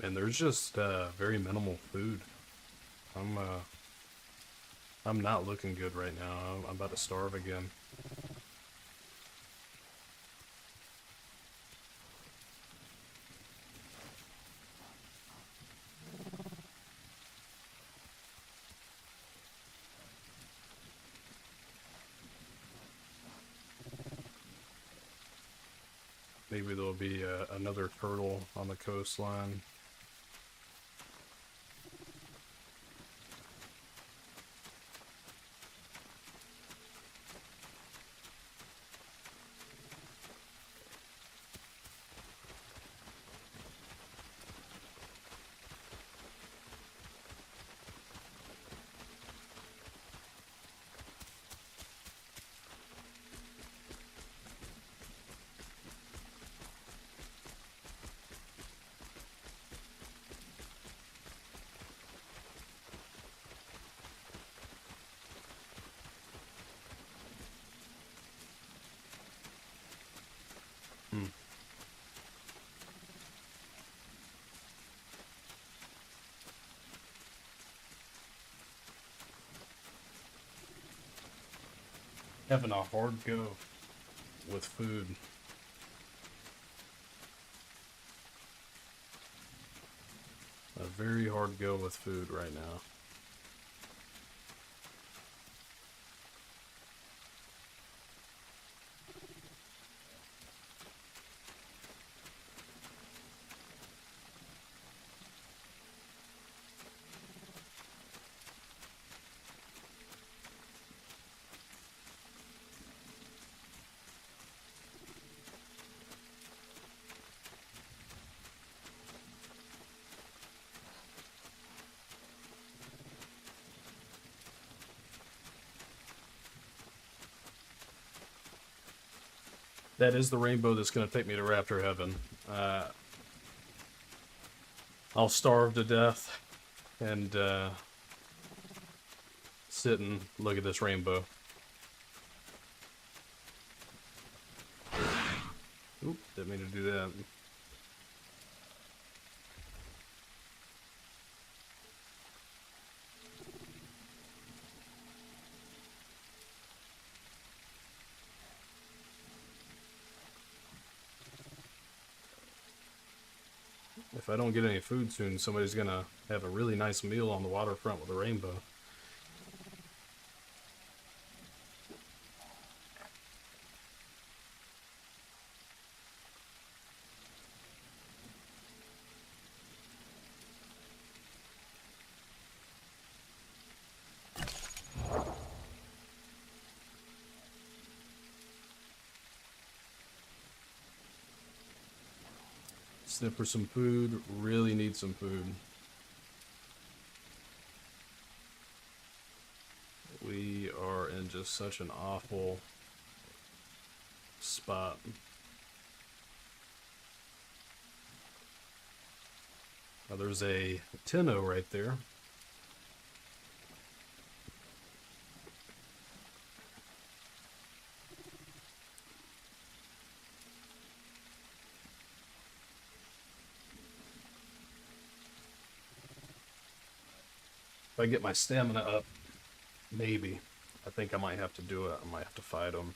And there's just very minimal food. I'm not looking good right now. I'm about to starve again. Maybe there'll be another turtle on the coastline. Hmm. Having a hard go with food. A very hard go with food right now. That is the rainbow that's going to take me to raptor heaven. I'll starve to death and sit and look at this rainbow. Oop, didn't mean to do that. If I don't get any food soon, somebody's gonna have a really nice meal on the waterfront with a rainbow. Sniff for some food. Really need some food. We are in just such an awful spot. Now there's a Dino right there. If I get my stamina up, maybe. I think I might have to do it. I might have to fight him.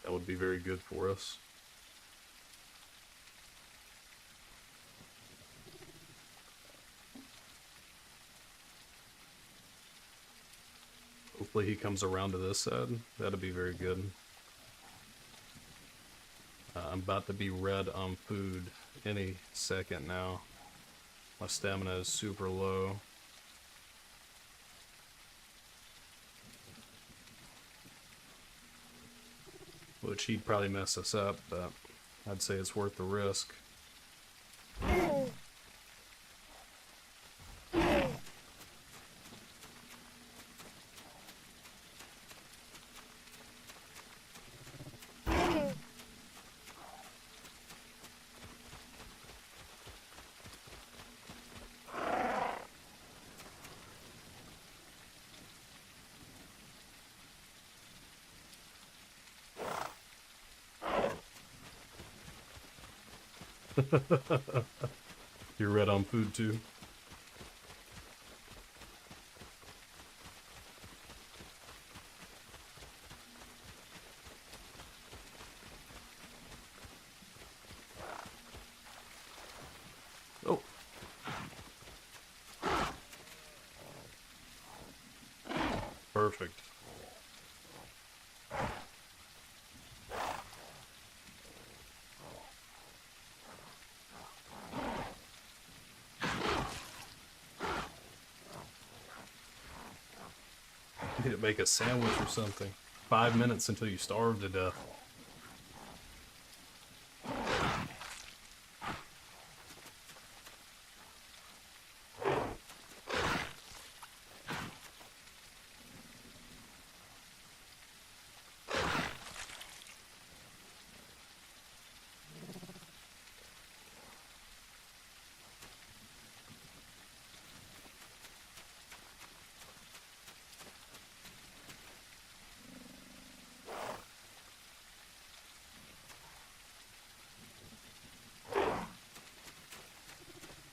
That would be very good for us. Hopefully he comes around to this side. That'd be very good. I'm about to be red on food any second now. My stamina is super low. Which he'd probably mess us up, but I'd say it's worth the risk. You're red on food too? Oh. Perfect. You need to make a sandwich or something. 5 minutes until you starve to death.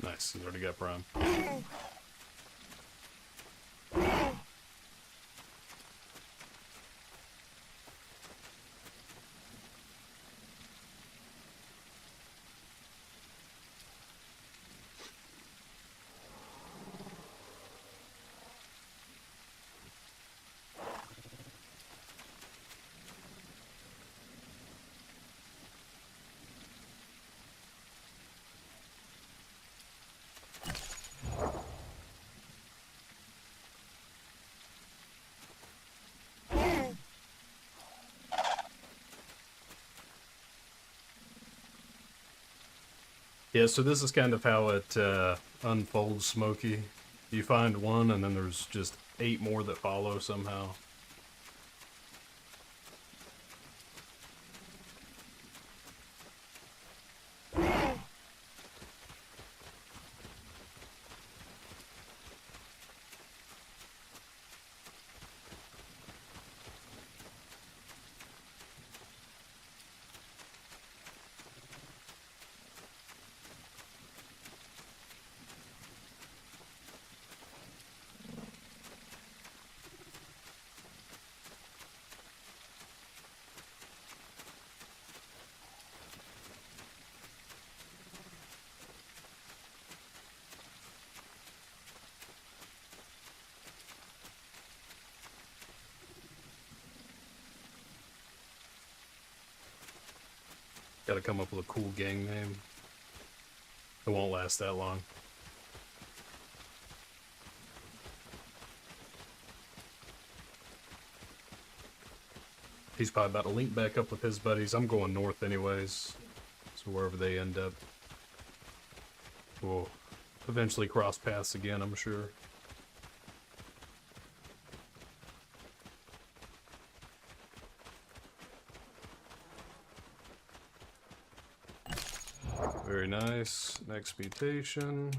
Nice, he's already got prime. Yeah, so this is kind of how it unfolds, Smokey. You find one, and then there's just 8 more that follow somehow. Gotta come up with a cool gang name. It won't last that long. He's probably about to link back up with his buddies. I'm going north anyways. So wherever they end up, we'll eventually cross paths again, I'm sure. Very nice. Next mutation.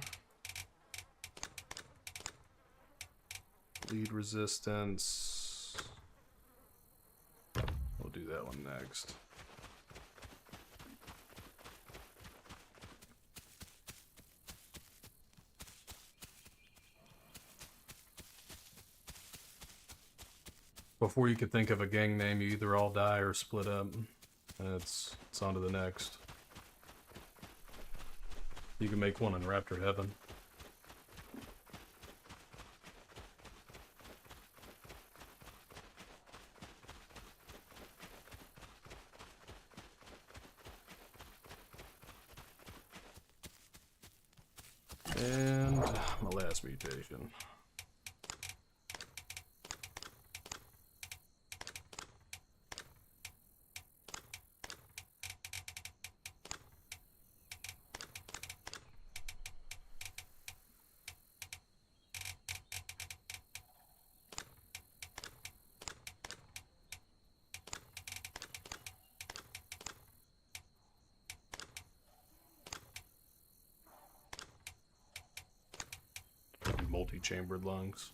Lead resistance. We'll do that one next. Before you could think of a gang name, you either all die or split up. And it's on to the next. You can make one in Raptor Heaven. And my last mutation. Multi-chambered lungs.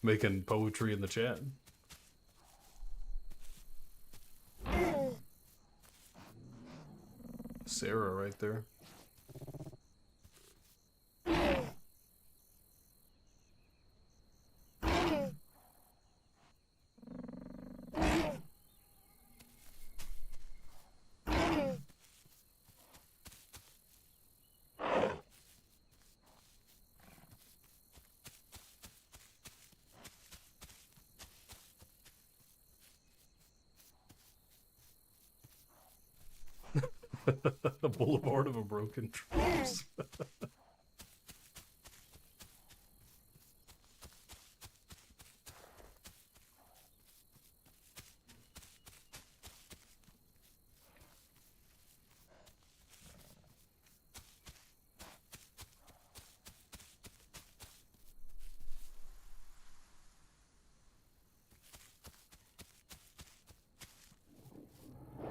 Making poetry in the chat. Sarah right there. The Boulevard of a Broken Troops.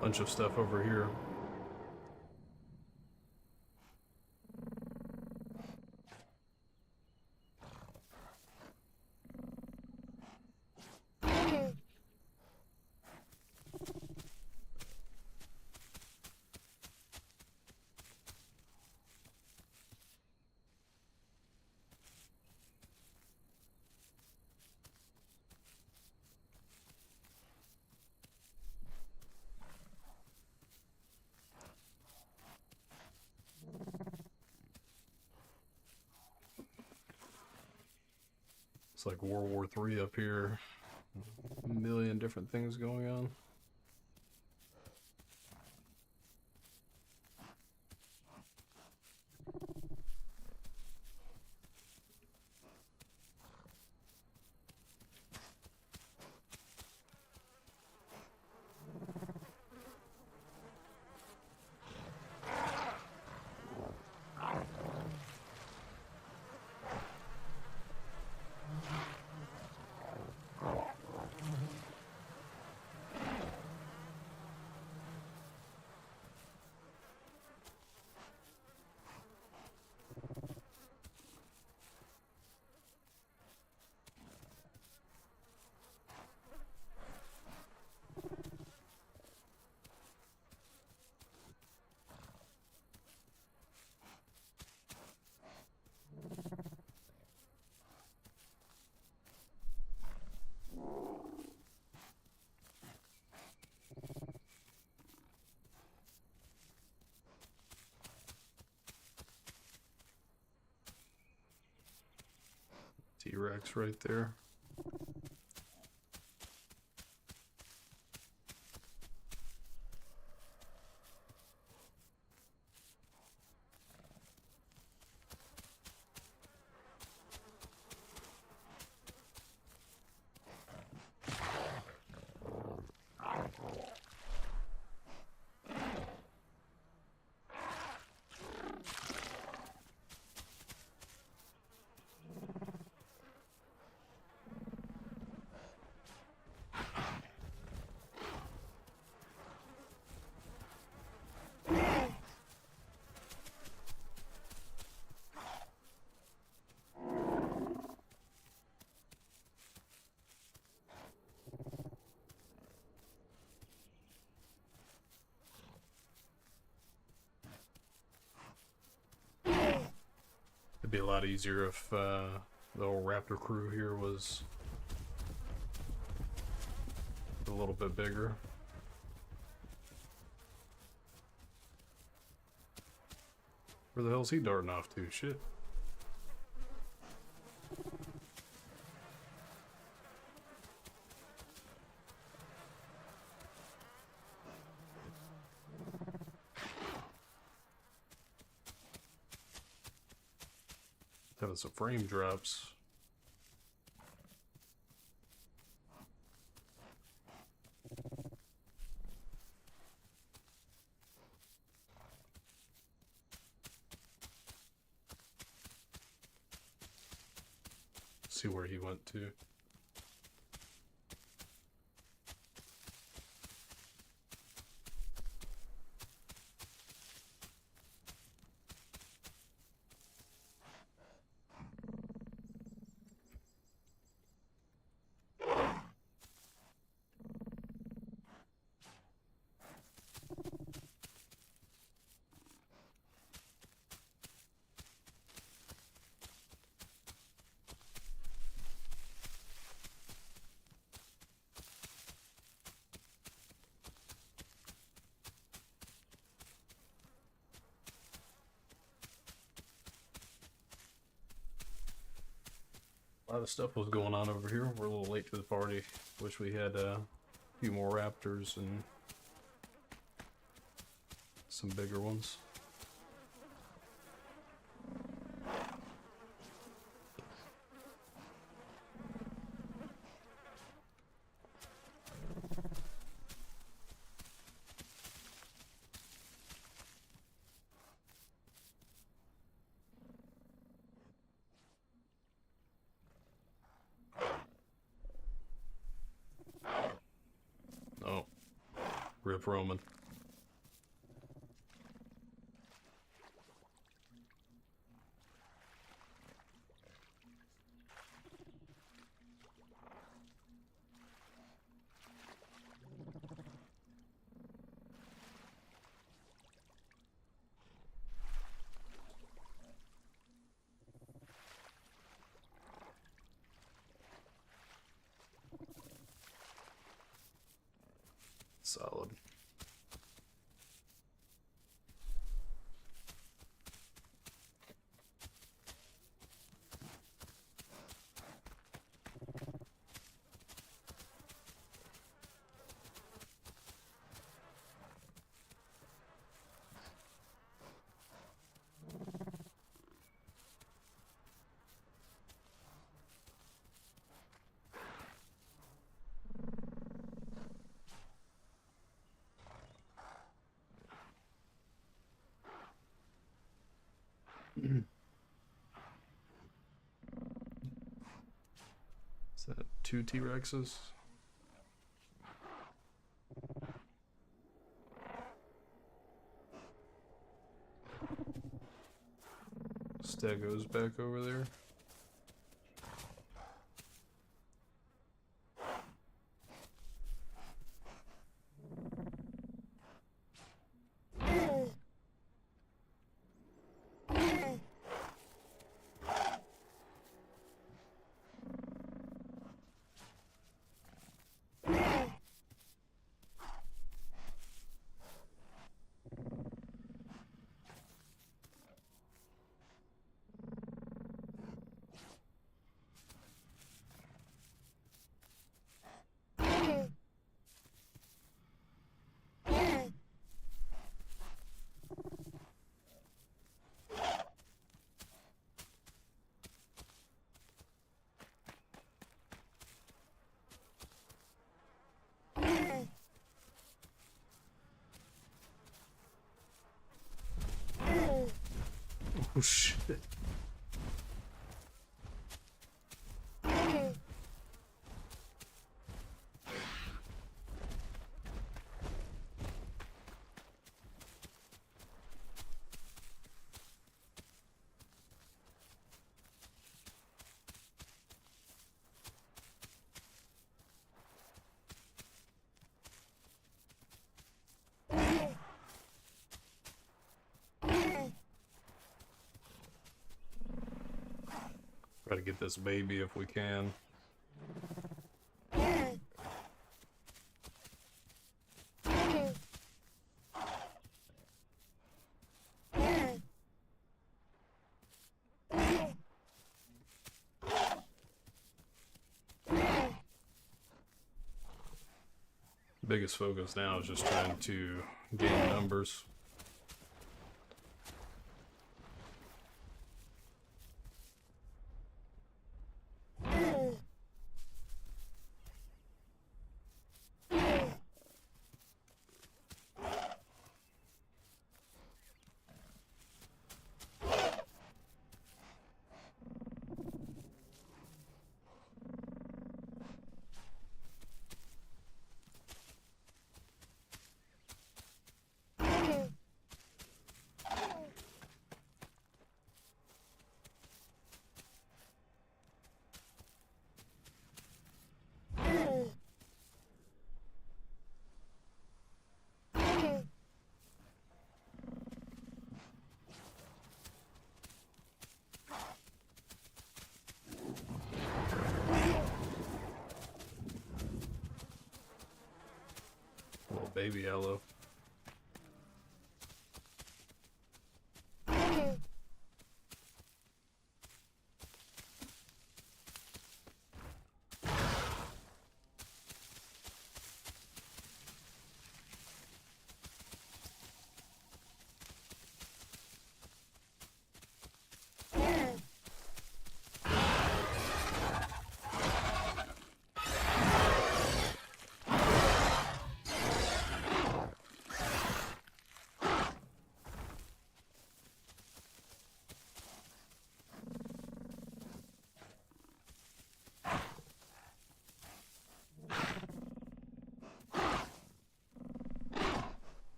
Bunch of stuff over here. It's like World War III up here. A million different things going on. T-Rex right there. It'd be a lot easier if the old raptor crew here was a little bit bigger. Where the hell's he darting off to? Shit. Having some frame drops. See where he went to. A lot of stuff was going on over here. We're a little late to the party. Wish we had a few more raptors and some bigger ones. Oh, rip Roman. Solid. Is that 2 T-Rexes? Stego's back over there. Oh shit. Try to get this baby if we can. Biggest focus now is just trying to gain numbers. Little baby yellow.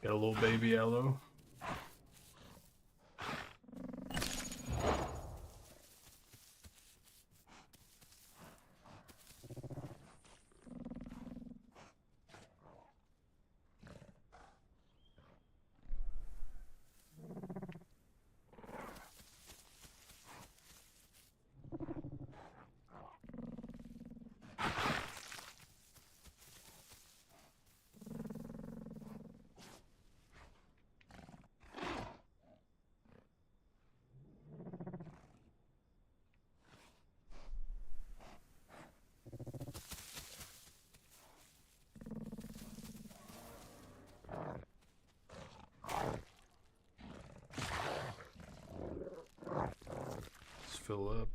Got a little baby yellow. Let's fill up.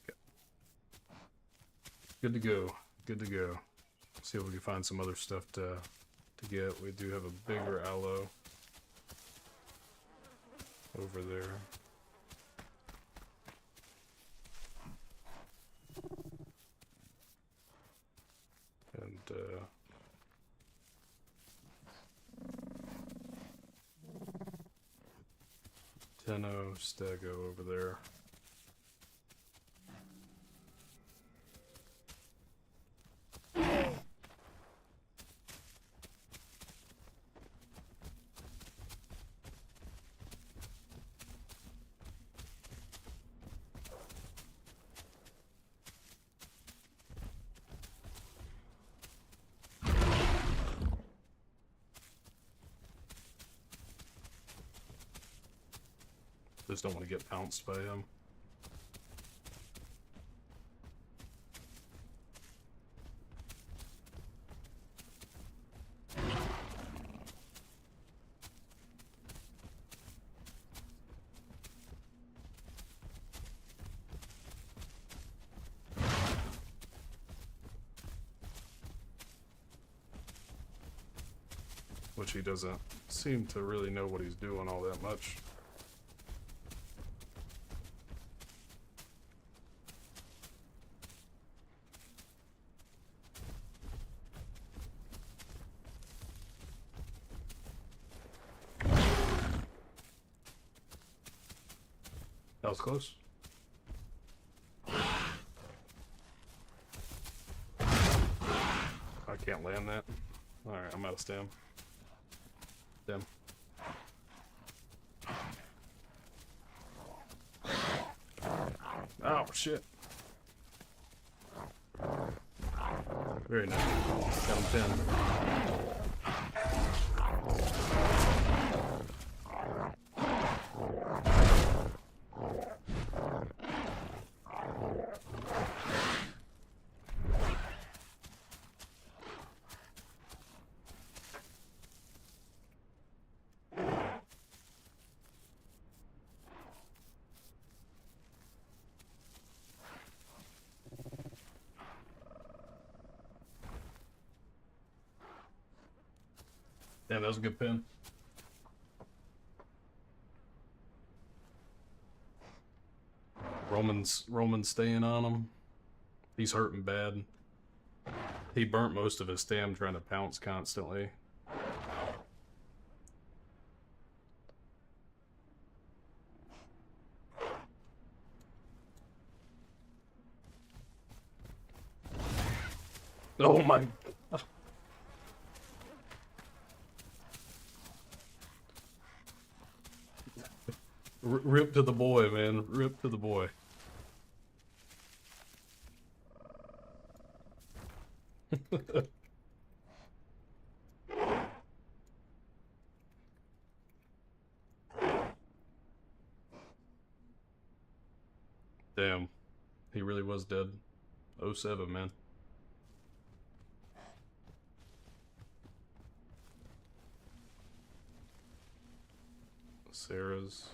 Okay. Good to go. Good to go. See if we can find some other stuff to get. We do have a bigger aloe over there. And Dino, Stego over there. Just don't want to get pounced by him. which he doesn't seem to really know what he's doing all that much. That was close. I can't land that. Alright, I'm out of stam. Damn. Oh, shit. Very nice. Got him pinned. Yeah, that was a good pin. Roman's staying on him. He's hurting bad. He burnt most of his stam trying to pounce constantly. Oh my... Rip to the boy, man. Rip to the boy. Damn. He really was dead. 07, man. Sarah's.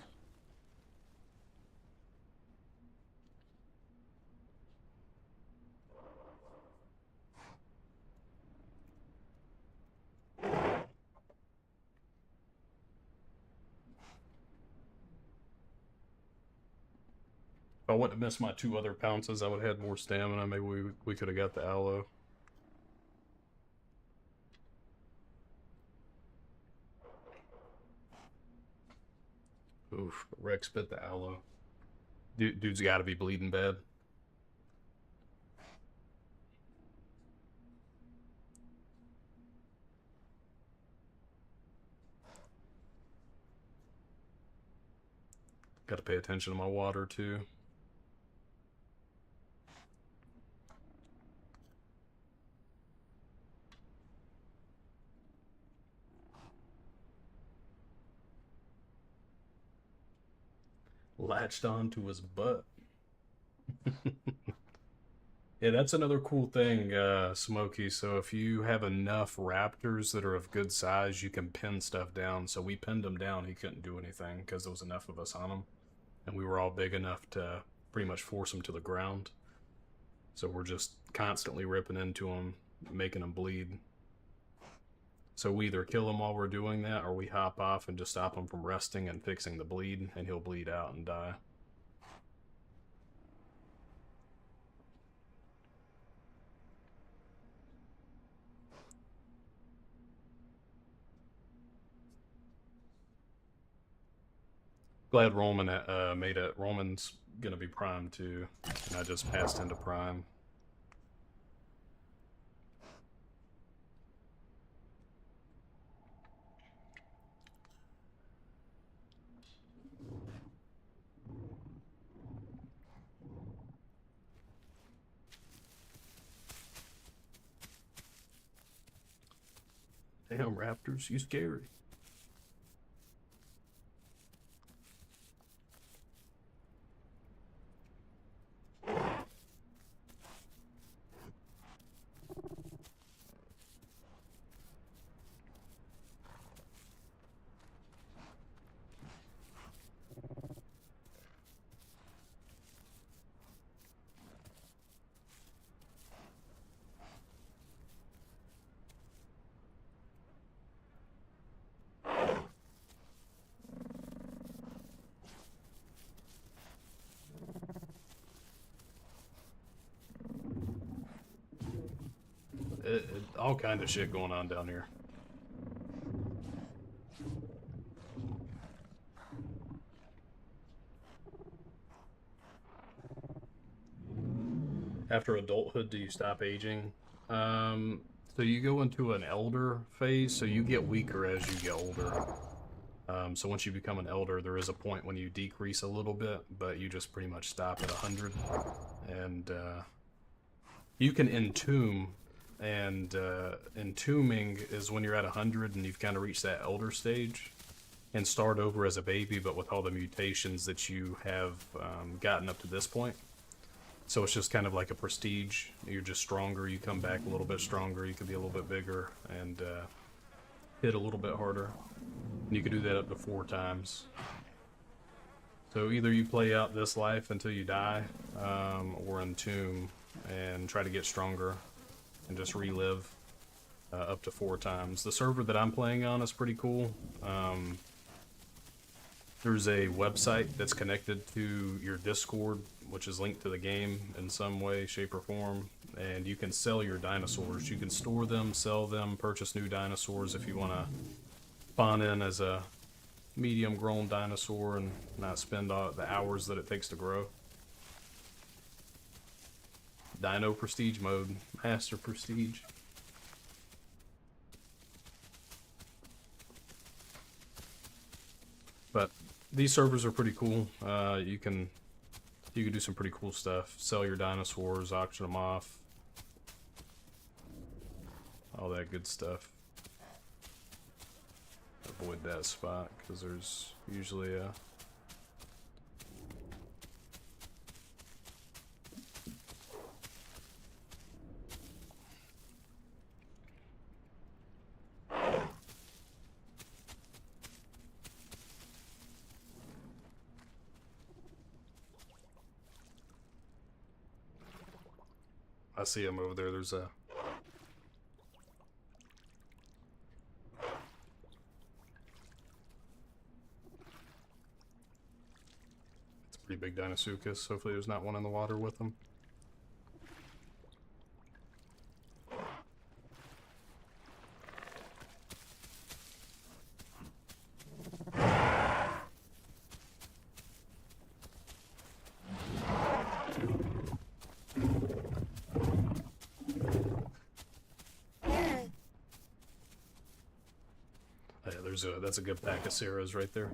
If I wouldn't have missed my 2 other pounces, I would have had more stamina. Maybe we could have got the aloe. Oof, Rex bit the aloe. Dude's got to be bleeding bad. Got to pay attention to my water too. Latched onto his butt. Yeah, that's another cool thing, Smokey. So if you have enough raptors that are of good size, you can pin stuff down. So we pinned him down. He couldn't do anything because there was enough of us on him. And we were all big enough to pretty much force him to the ground. So we're just constantly ripping into him, making him bleed. So we either kill him while we're doing that, or we hop off and just stop him from resting and fixing the bleed, and he'll bleed out and die. Glad Roman made it. Roman's gonna be prime too, and I just passed into prime. Damn, Raptors, you scary. all kind of shit going on down here. After adulthood, do you stop aging? So you go into an elder phase, so you get weaker as you get older. So once you become an elder, there is a point when you decrease a little bit, but you just pretty much stop at 100. And you can entomb, and entombing is when you're at 100 and you've kind of reached that elder stage, and start over as a baby, but with all the mutations that you have gotten up to this point. So it's just kind of like a prestige. You're just stronger. You come back a little bit stronger. You can be a little bit bigger and hit a little bit harder. And you can do that up to 4 times. So either you play out this life until you die, or entomb and try to get stronger and just relive up to 4 times. The server that I'm playing on is pretty cool. There's a website that's connected to your Discord, which is linked to the game in some way, shape, or form, and you can sell your dinosaurs. You can store them, sell them, purchase new dinosaurs if you want to spawn in as a medium-grown dinosaur and not spend all the hours that it takes to grow. Dino Prestige mode, Master Prestige. But these servers are pretty cool. You can do some pretty cool stuff. Sell your dinosaurs, auction them off, all that good stuff. Avoid that spot because there's usually a I see him over there. There's a pretty big Deinosuchus. Hopefully there's not one in the water with them. Yeah, that's a good pack of Ceras right there.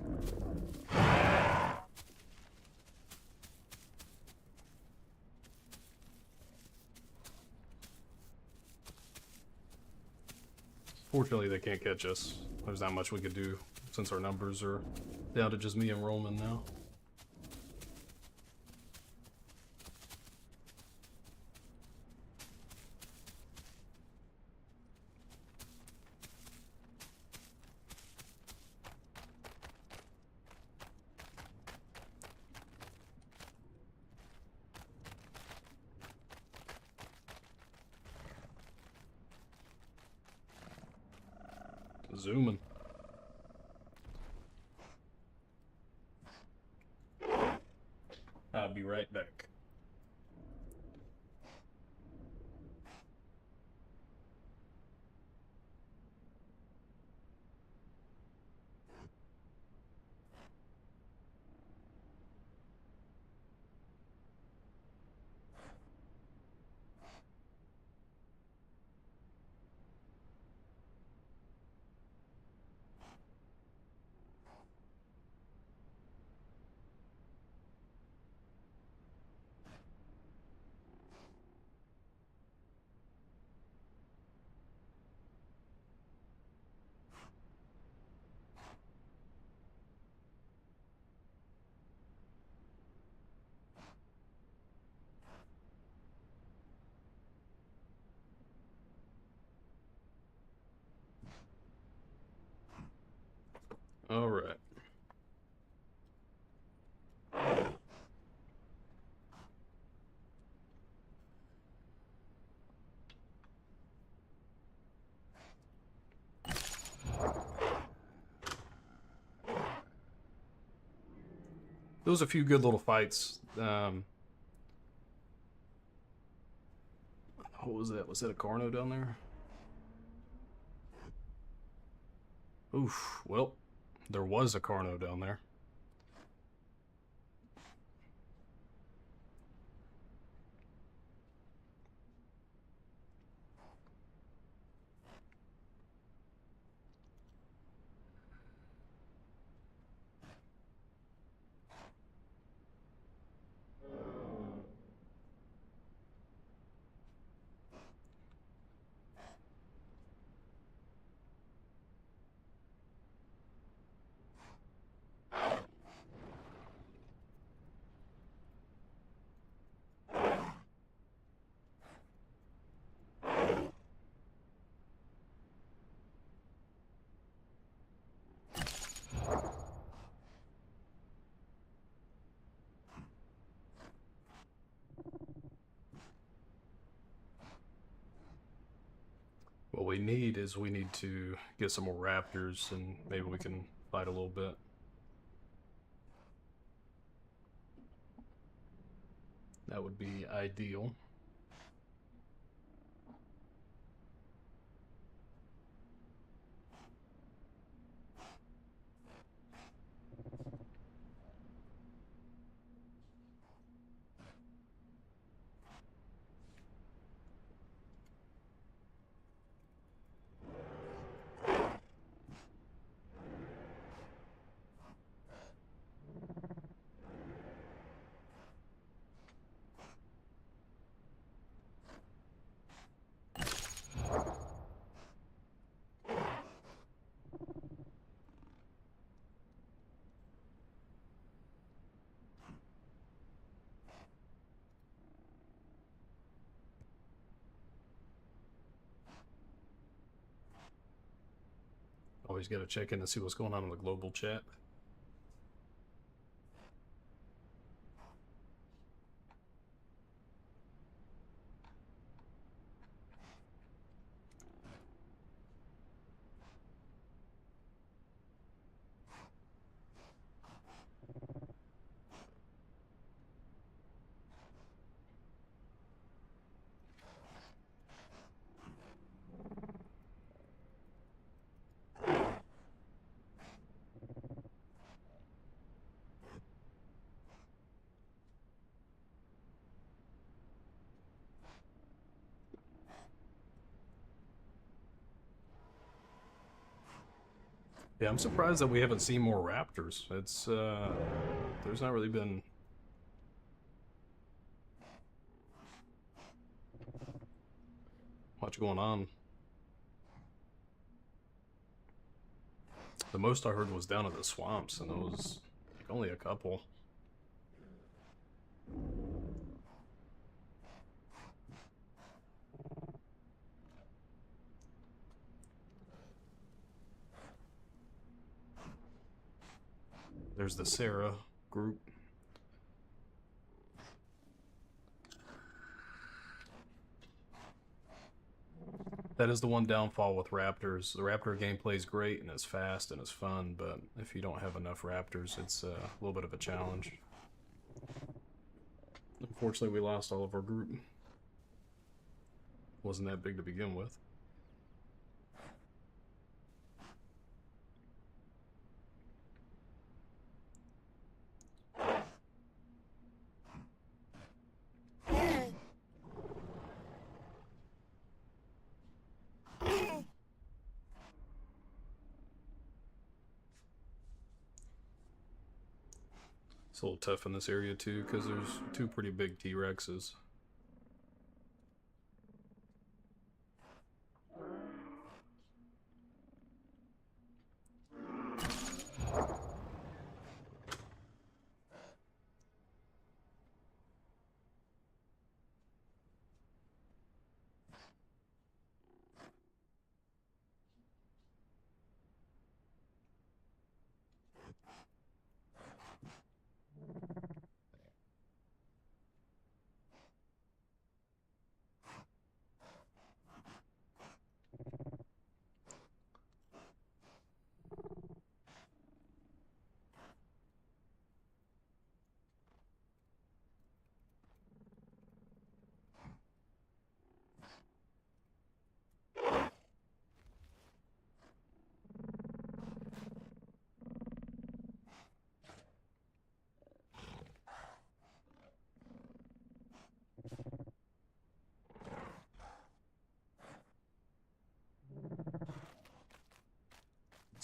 Fortunately, they can't catch us. There's not much we could do since our numbers are down to just me and Roman now. Zooming. I'll be right back. All right. There was a few good little fights. What was that? Was that a Carno down there? Oof. Well, there was a Carno down there. What we need is we need to get some more raptors, and maybe we can fight a little bit. That would be ideal. Always got to check in to see what's going on in the global chat. Yeah, I'm surprised that we haven't seen more raptors. It's there's not really been much going on. The most I heard was down in the swamps, and it was like only a couple. There's the Sarah group. That is the one downfall with Raptors. The Raptor gameplay is great and it's fast and it's fun, but if you don't have enough Raptors, it's a little bit of a challenge. Unfortunately, we lost all of our group. Wasn't that big to begin with. It's a little tough in this area too, because there's two pretty big T-Rexes.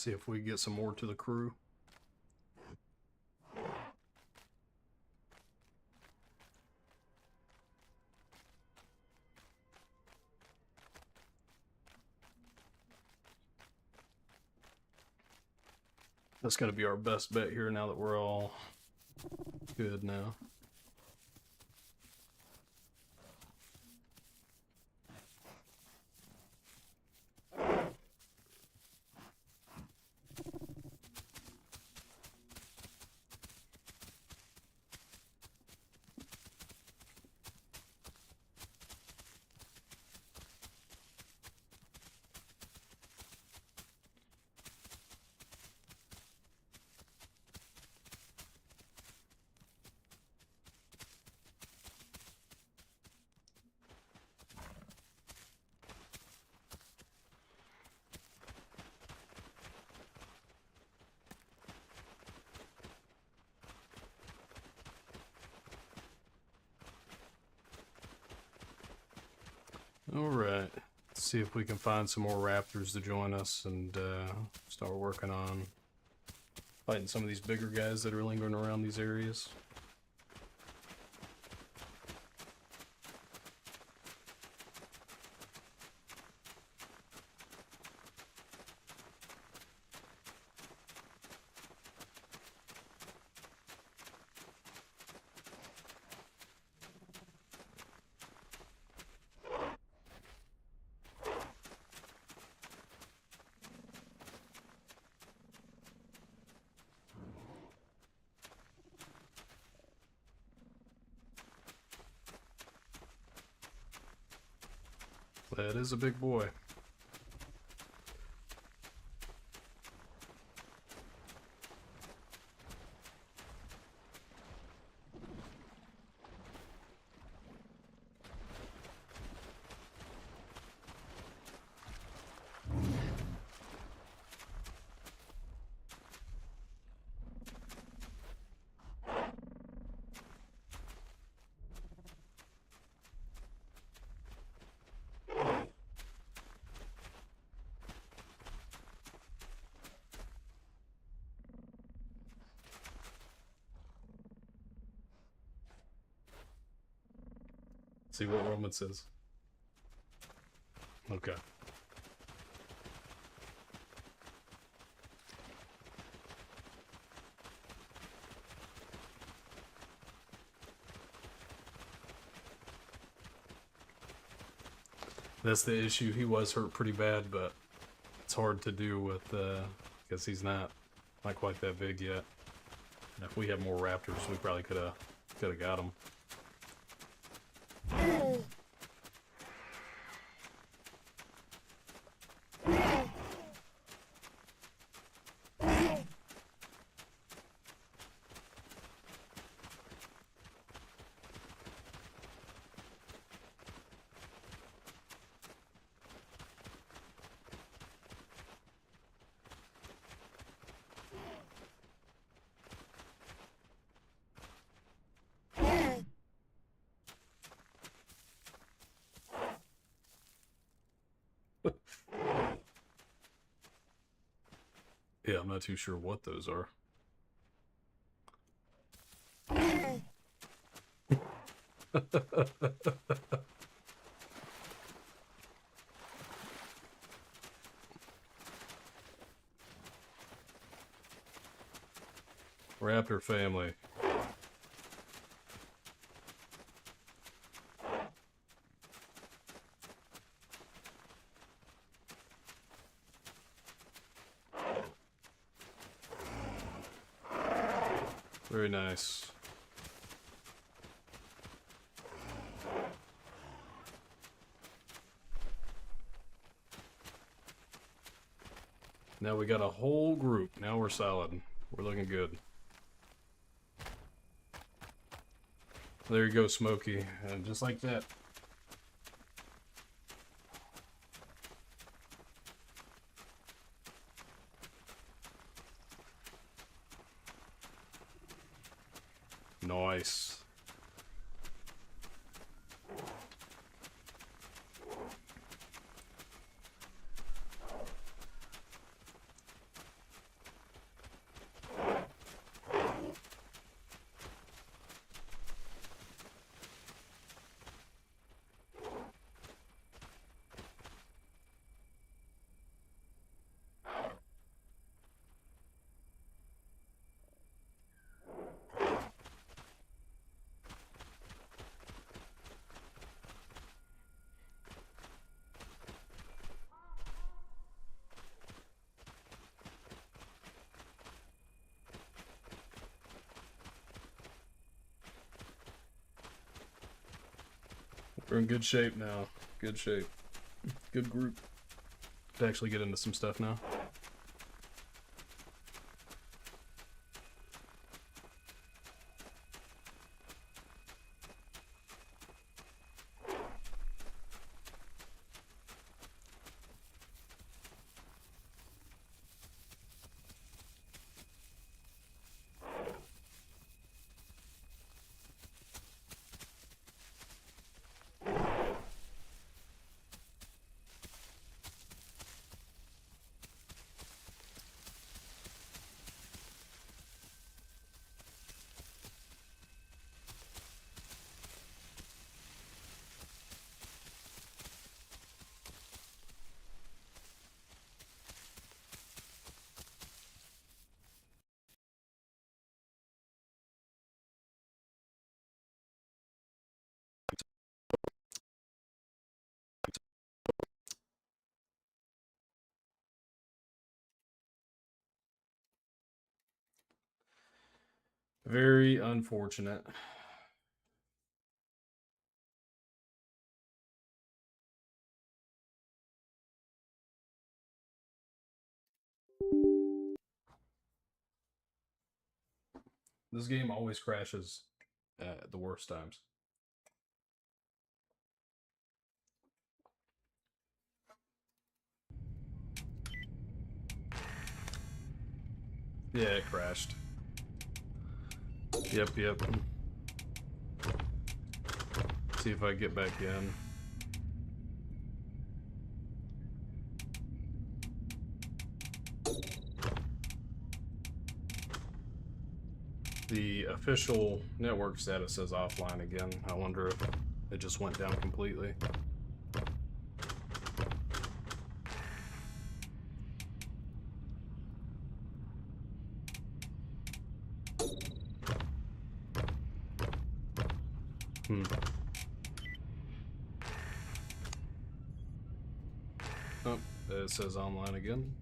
See if we get some more to the crew. That's going to be our best bet here now that we're all good now. Alright, let's see if we can find some more raptors to join us and start working on fighting some of these bigger guys that are lingering around these areas. That is a big boy. See what Roman says. Okay. That's the issue. He was hurt pretty bad, but it's hard to do with because he's not quite that big yet. And if we had more raptors, we probably could have got him. Yeah, I'm not too sure what those are. Raptor family. Very nice. Now we got a whole group. Now we're solid. We're looking good. There you go, Smokey. And just like that. Nice. We're in good shape now. Good shape. Good group. To actually get into some stuff now. Very unfortunate. This game always crashes at the worst times. Yeah, it crashed. Yep. See if I get back in. The official network status says offline again. I wonder if it just went down completely. Oh, it says online again.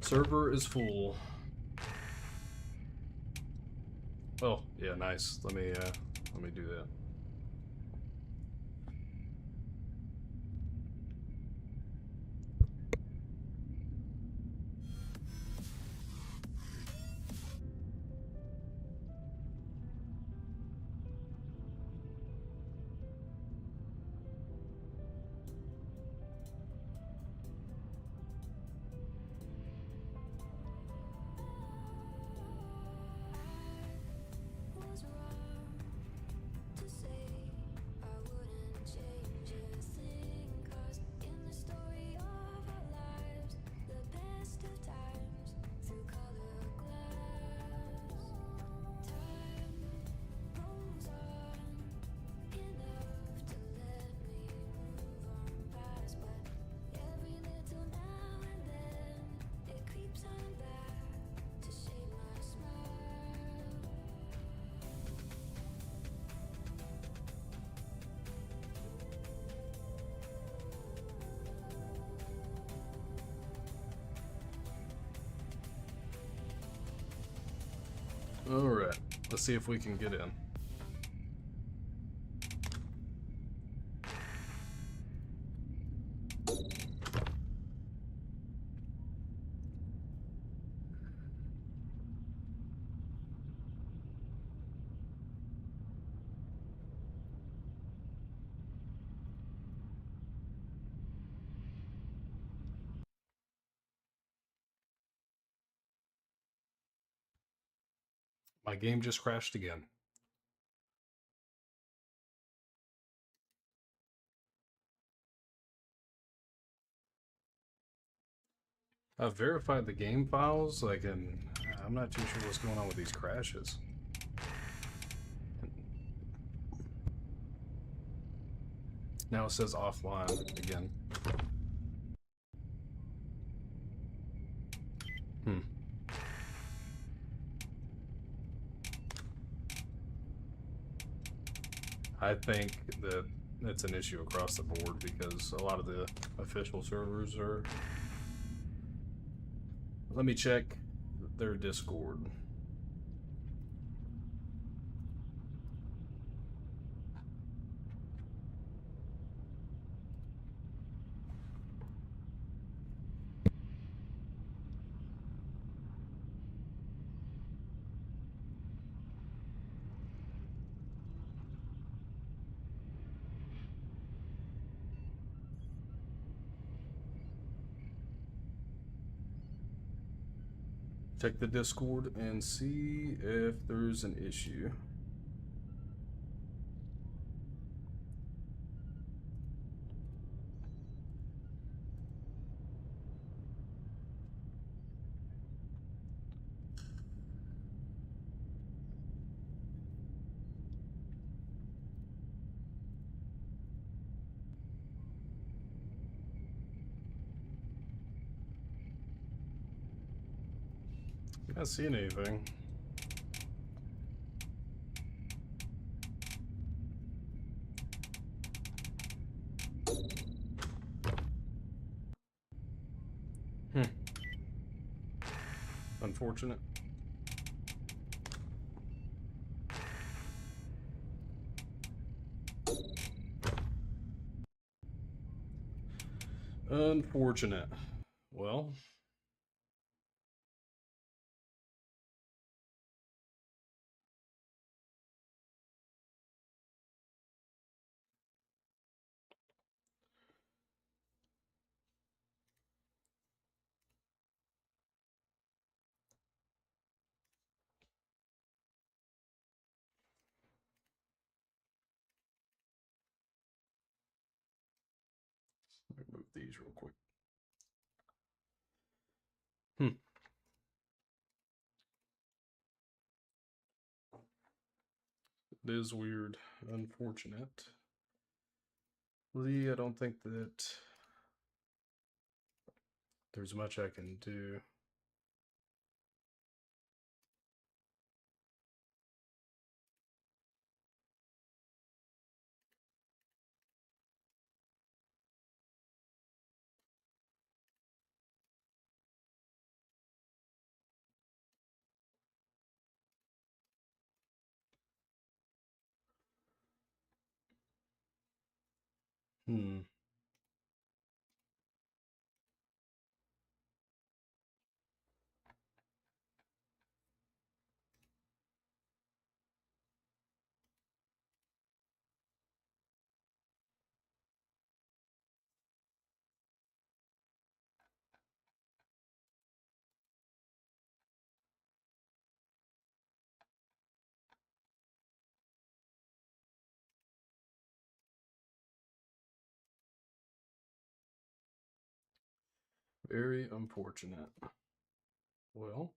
Server is full. Oh, yeah, nice. Let me do that. Alright, let's see if we can get in. My game just crashed again. I've verified the game files, and I'm not too sure what's going on with these crashes. Now it says offline again. Hmm. I think that it's an issue across the board because a lot of the official servers are. Let me check their Discord. Check the Discord and see if there's an issue. Not seeing anything. Hmm. Unfortunate. Unfortunate. Well, let me move these real quick. Hmm. It is weird. Unfortunate. Lee, I don't think that there's much I can do. Hmm. Very unfortunate. Well,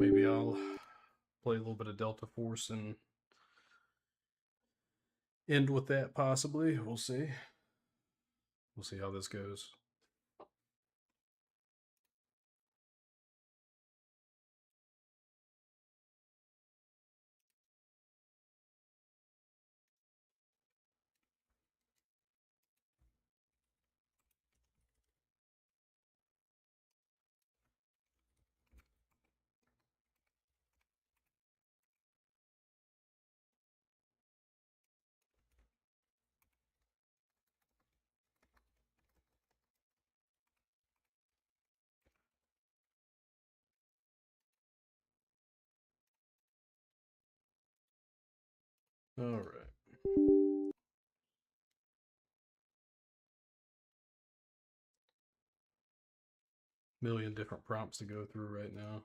maybe I'll play a little bit of Delta Force and end with that possibly. We'll see. We'll see how this goes. All right. Million different prompts to go through right now.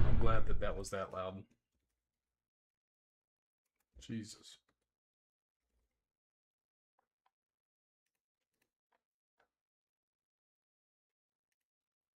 I'm glad that was that loud. Jesus.